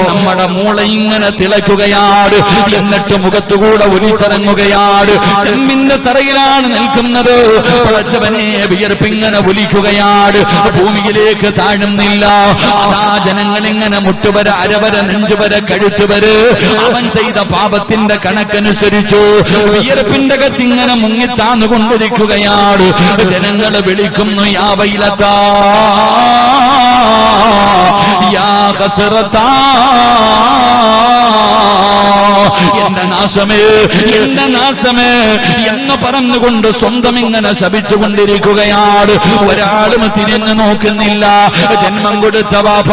നമ്മുടെ മൂള ഇങ്ങനെ തിളക്കുകയാണ്. എന്നിട്ട് മുഖത്തുകൂടെ ഒലിച്ചിറങ്ങുകയാണ്. ചെമ്മിന്റെ തറയിലാണ് നിൽക്കുന്നത്. പടച്ചവനെ, വിയർപ്പിങ്ങനെ ഒലിക്കുകയാണ്, ഭൂമിയിലേക്ക് താഴുന്നില്ല. അതാ ജനങ്ങൾ ഇങ്ങനെ മുട്ടുവര, അരവര, നെഞ്ചുവര, കഴുത്തുവര് അവൻ ചെയ്ത പാപത്തിന്റെ കണക്കനുസരിച്ച് വിയർപ്പിന്റെ അകത്ത് ഇങ്ങനെ മുങ്ങിത്താന്നുകൊണ്ടിരിക്കുകയാണ്. ജനങ്ങൾ വിളിക്കുന്നു, യാ വൈലത്താ, യാ ഖസ്റത്താ, എന്റെ നാശമേ, എന്റെ നാശമേ എന്ന് പറഞ്ഞുകൊണ്ട് സ്വന്തം ഇങ്ങനെ ശപിച്ചുകൊണ്ടിരിക്കുകയാണ്. ഒരാളും തിരിഞ്ഞു നോക്കുന്നില്ല. ജന്മം കൊടുത്ത വാപ്പ,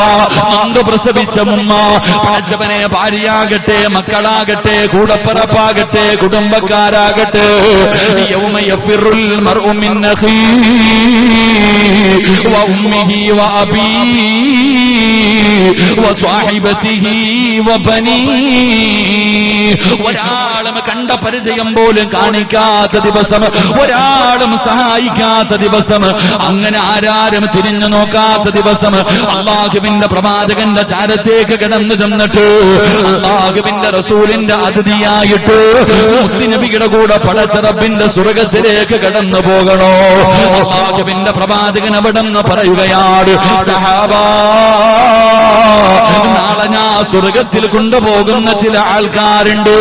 നൊന്ത് പ്രസവിച്ച ഉമ്മ, പടച്ചവനെ, ഭാര്യയാകട്ടെ, മക്കളാകട്ടെ, കൂടപ്പിറപ്പാകട്ടെ, കുടുംബക്കാരാകട്ടെ, യൗമ യഫിറുൽ മർഉ മിൻ അഖീഹി വ ഉമ്മിഹി വ അബീഹി വ സ്വഹിബതിഹി വ ബനീഹി. ഒരാളും കണ്ട പരിചയം പോലും കാണിക്കാത്ത ദിവസം, ഒരാളും സഹായിക്കാത്ത ദിവസം, അങ്ങനെ ആരാരും തിരിഞ്ഞു നോക്കാത്ത ദിവസം, അല്ലാഹുവിന്റെ പ്രവാചകന്റെ ചാരത്തേക്ക് കിടന്നു ചെന്നിട്ട് അല്ലാഹുവിന്റെ റസൂലിന്റെ അതിഥിയായിട്ട് മുത്തുനബിയുടെ കൂടെ പടച്ചറബിന്റെ സ്വർഗ്ഗത്തിലേക്ക് കടന്നു പോകണോ? അല്ലാഹുവിന്റെ പ്രവാചകൻ അവിടെന്ന് പറയുകയാണ്, സഹാബാ, നാളെ ഞാൻ സ്വർഗ്ഗത്തിൽ കൊണ്ടുപോകുന്ന ചില ആൾക്കാരുണ്ട്.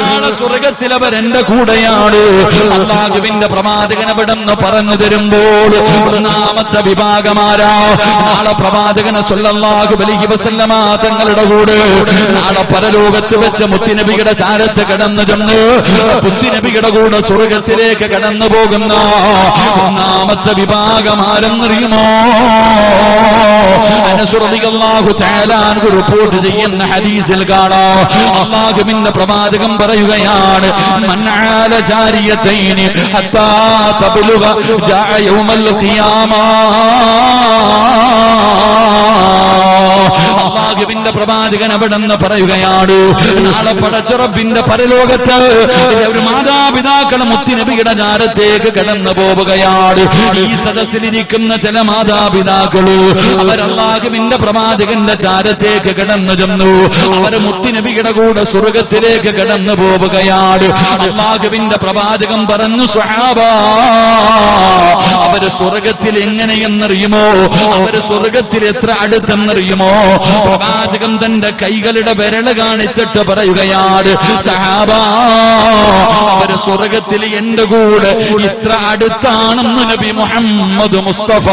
നാളെ സ്വർഗ്ഗത്തിൽ അവരെന്റെ കൂടെയാണ്. അല്ലാഹുവിന്റെ പ്രവാചകൻ അവിടെന്ന് പറഞ്ഞു തരുമ്പോൾ ഒന്നാമത്തെ വിഭാഗമാരാ? നാളെ പ്രവാചകന് സ്വല്ലല്ലാഹു അലൈഹി വസല്ലമ തങ്ങളുടെ കൂടെ നാളെ പരലോകത്ത് വെച്ച് മുത്തുനബിയുടെ ചാരത്ത് കടന്നു ചെന്ന് മുത്തുനബിയുടെ കൂടെ സ്വർഗ്ഗത്തിലേക്ക് കടന്നു പോകുന്ന ഒന്നാമത്തെ വിഭാഗം ആരെന്നറിയുമോ? അനസ് റളിയല്ലാഹു തആല അൻഹു റിപ്പോർട്ട് ചെയ്യുന്ന ഹദീസിൽ കാണാം അല്ലാഹുവിന്റെ പ്രവാചകൻ പറയുകയാണ് മൻ ആല ജാരിയതൈനി ഹത്താ തബ്ലുഗ ജാ യൗമൽ ഖിയാമ അല്ലാഹുവിന്റെ പ്രവാചകൻ അവിടെന്ന് പറയുകയാണ് നാളെ പടച്ച റബ്ബിന്റെ പരലോകത്ത് ഒരു മാതാപിതാക്കൾ മുത്തുനബിയുടെ ചാരത്തേക്ക് കടന്നു പോവുകയാണ്. ഈ സദസ്സിലിരിക്കുന്ന ചില മാതാപിതാക്കള് അവർ അല്ലാഹുവിന്റെ പ്രവാചകന്റെ ചാരത്തേക്ക് കടന്നു ചെന്നു. അവർ മുത്തുനബിയുടെ കൂടെ സ്വർഗത്തിലേക്ക് കടന്നു പോവുകയാണ്. അല്ലാഹുവിന്റെ പ്രവാചകൻ പറഞ്ഞു സ്വഹാബാ അവര് സ്വർഗത്തിൽ എങ്ങനെയെന്നറിയുമോ? അവര് സ്വർഗത്തിൽ എത്ര അടുത്തെന്നറിയുമോ? പ്രവാചകൻ തന്റെ കൈകളുടെ വിരല് കാണിച്ചിട്ട് പറയുകയാണ് സഹാബാ അവര് സ്വർഗത്തിൽ എന്റെ കൂടെ ഇത്ര അടുത്താണെന്ന് നബി മുഹമ്മദ് മുസ്തഫ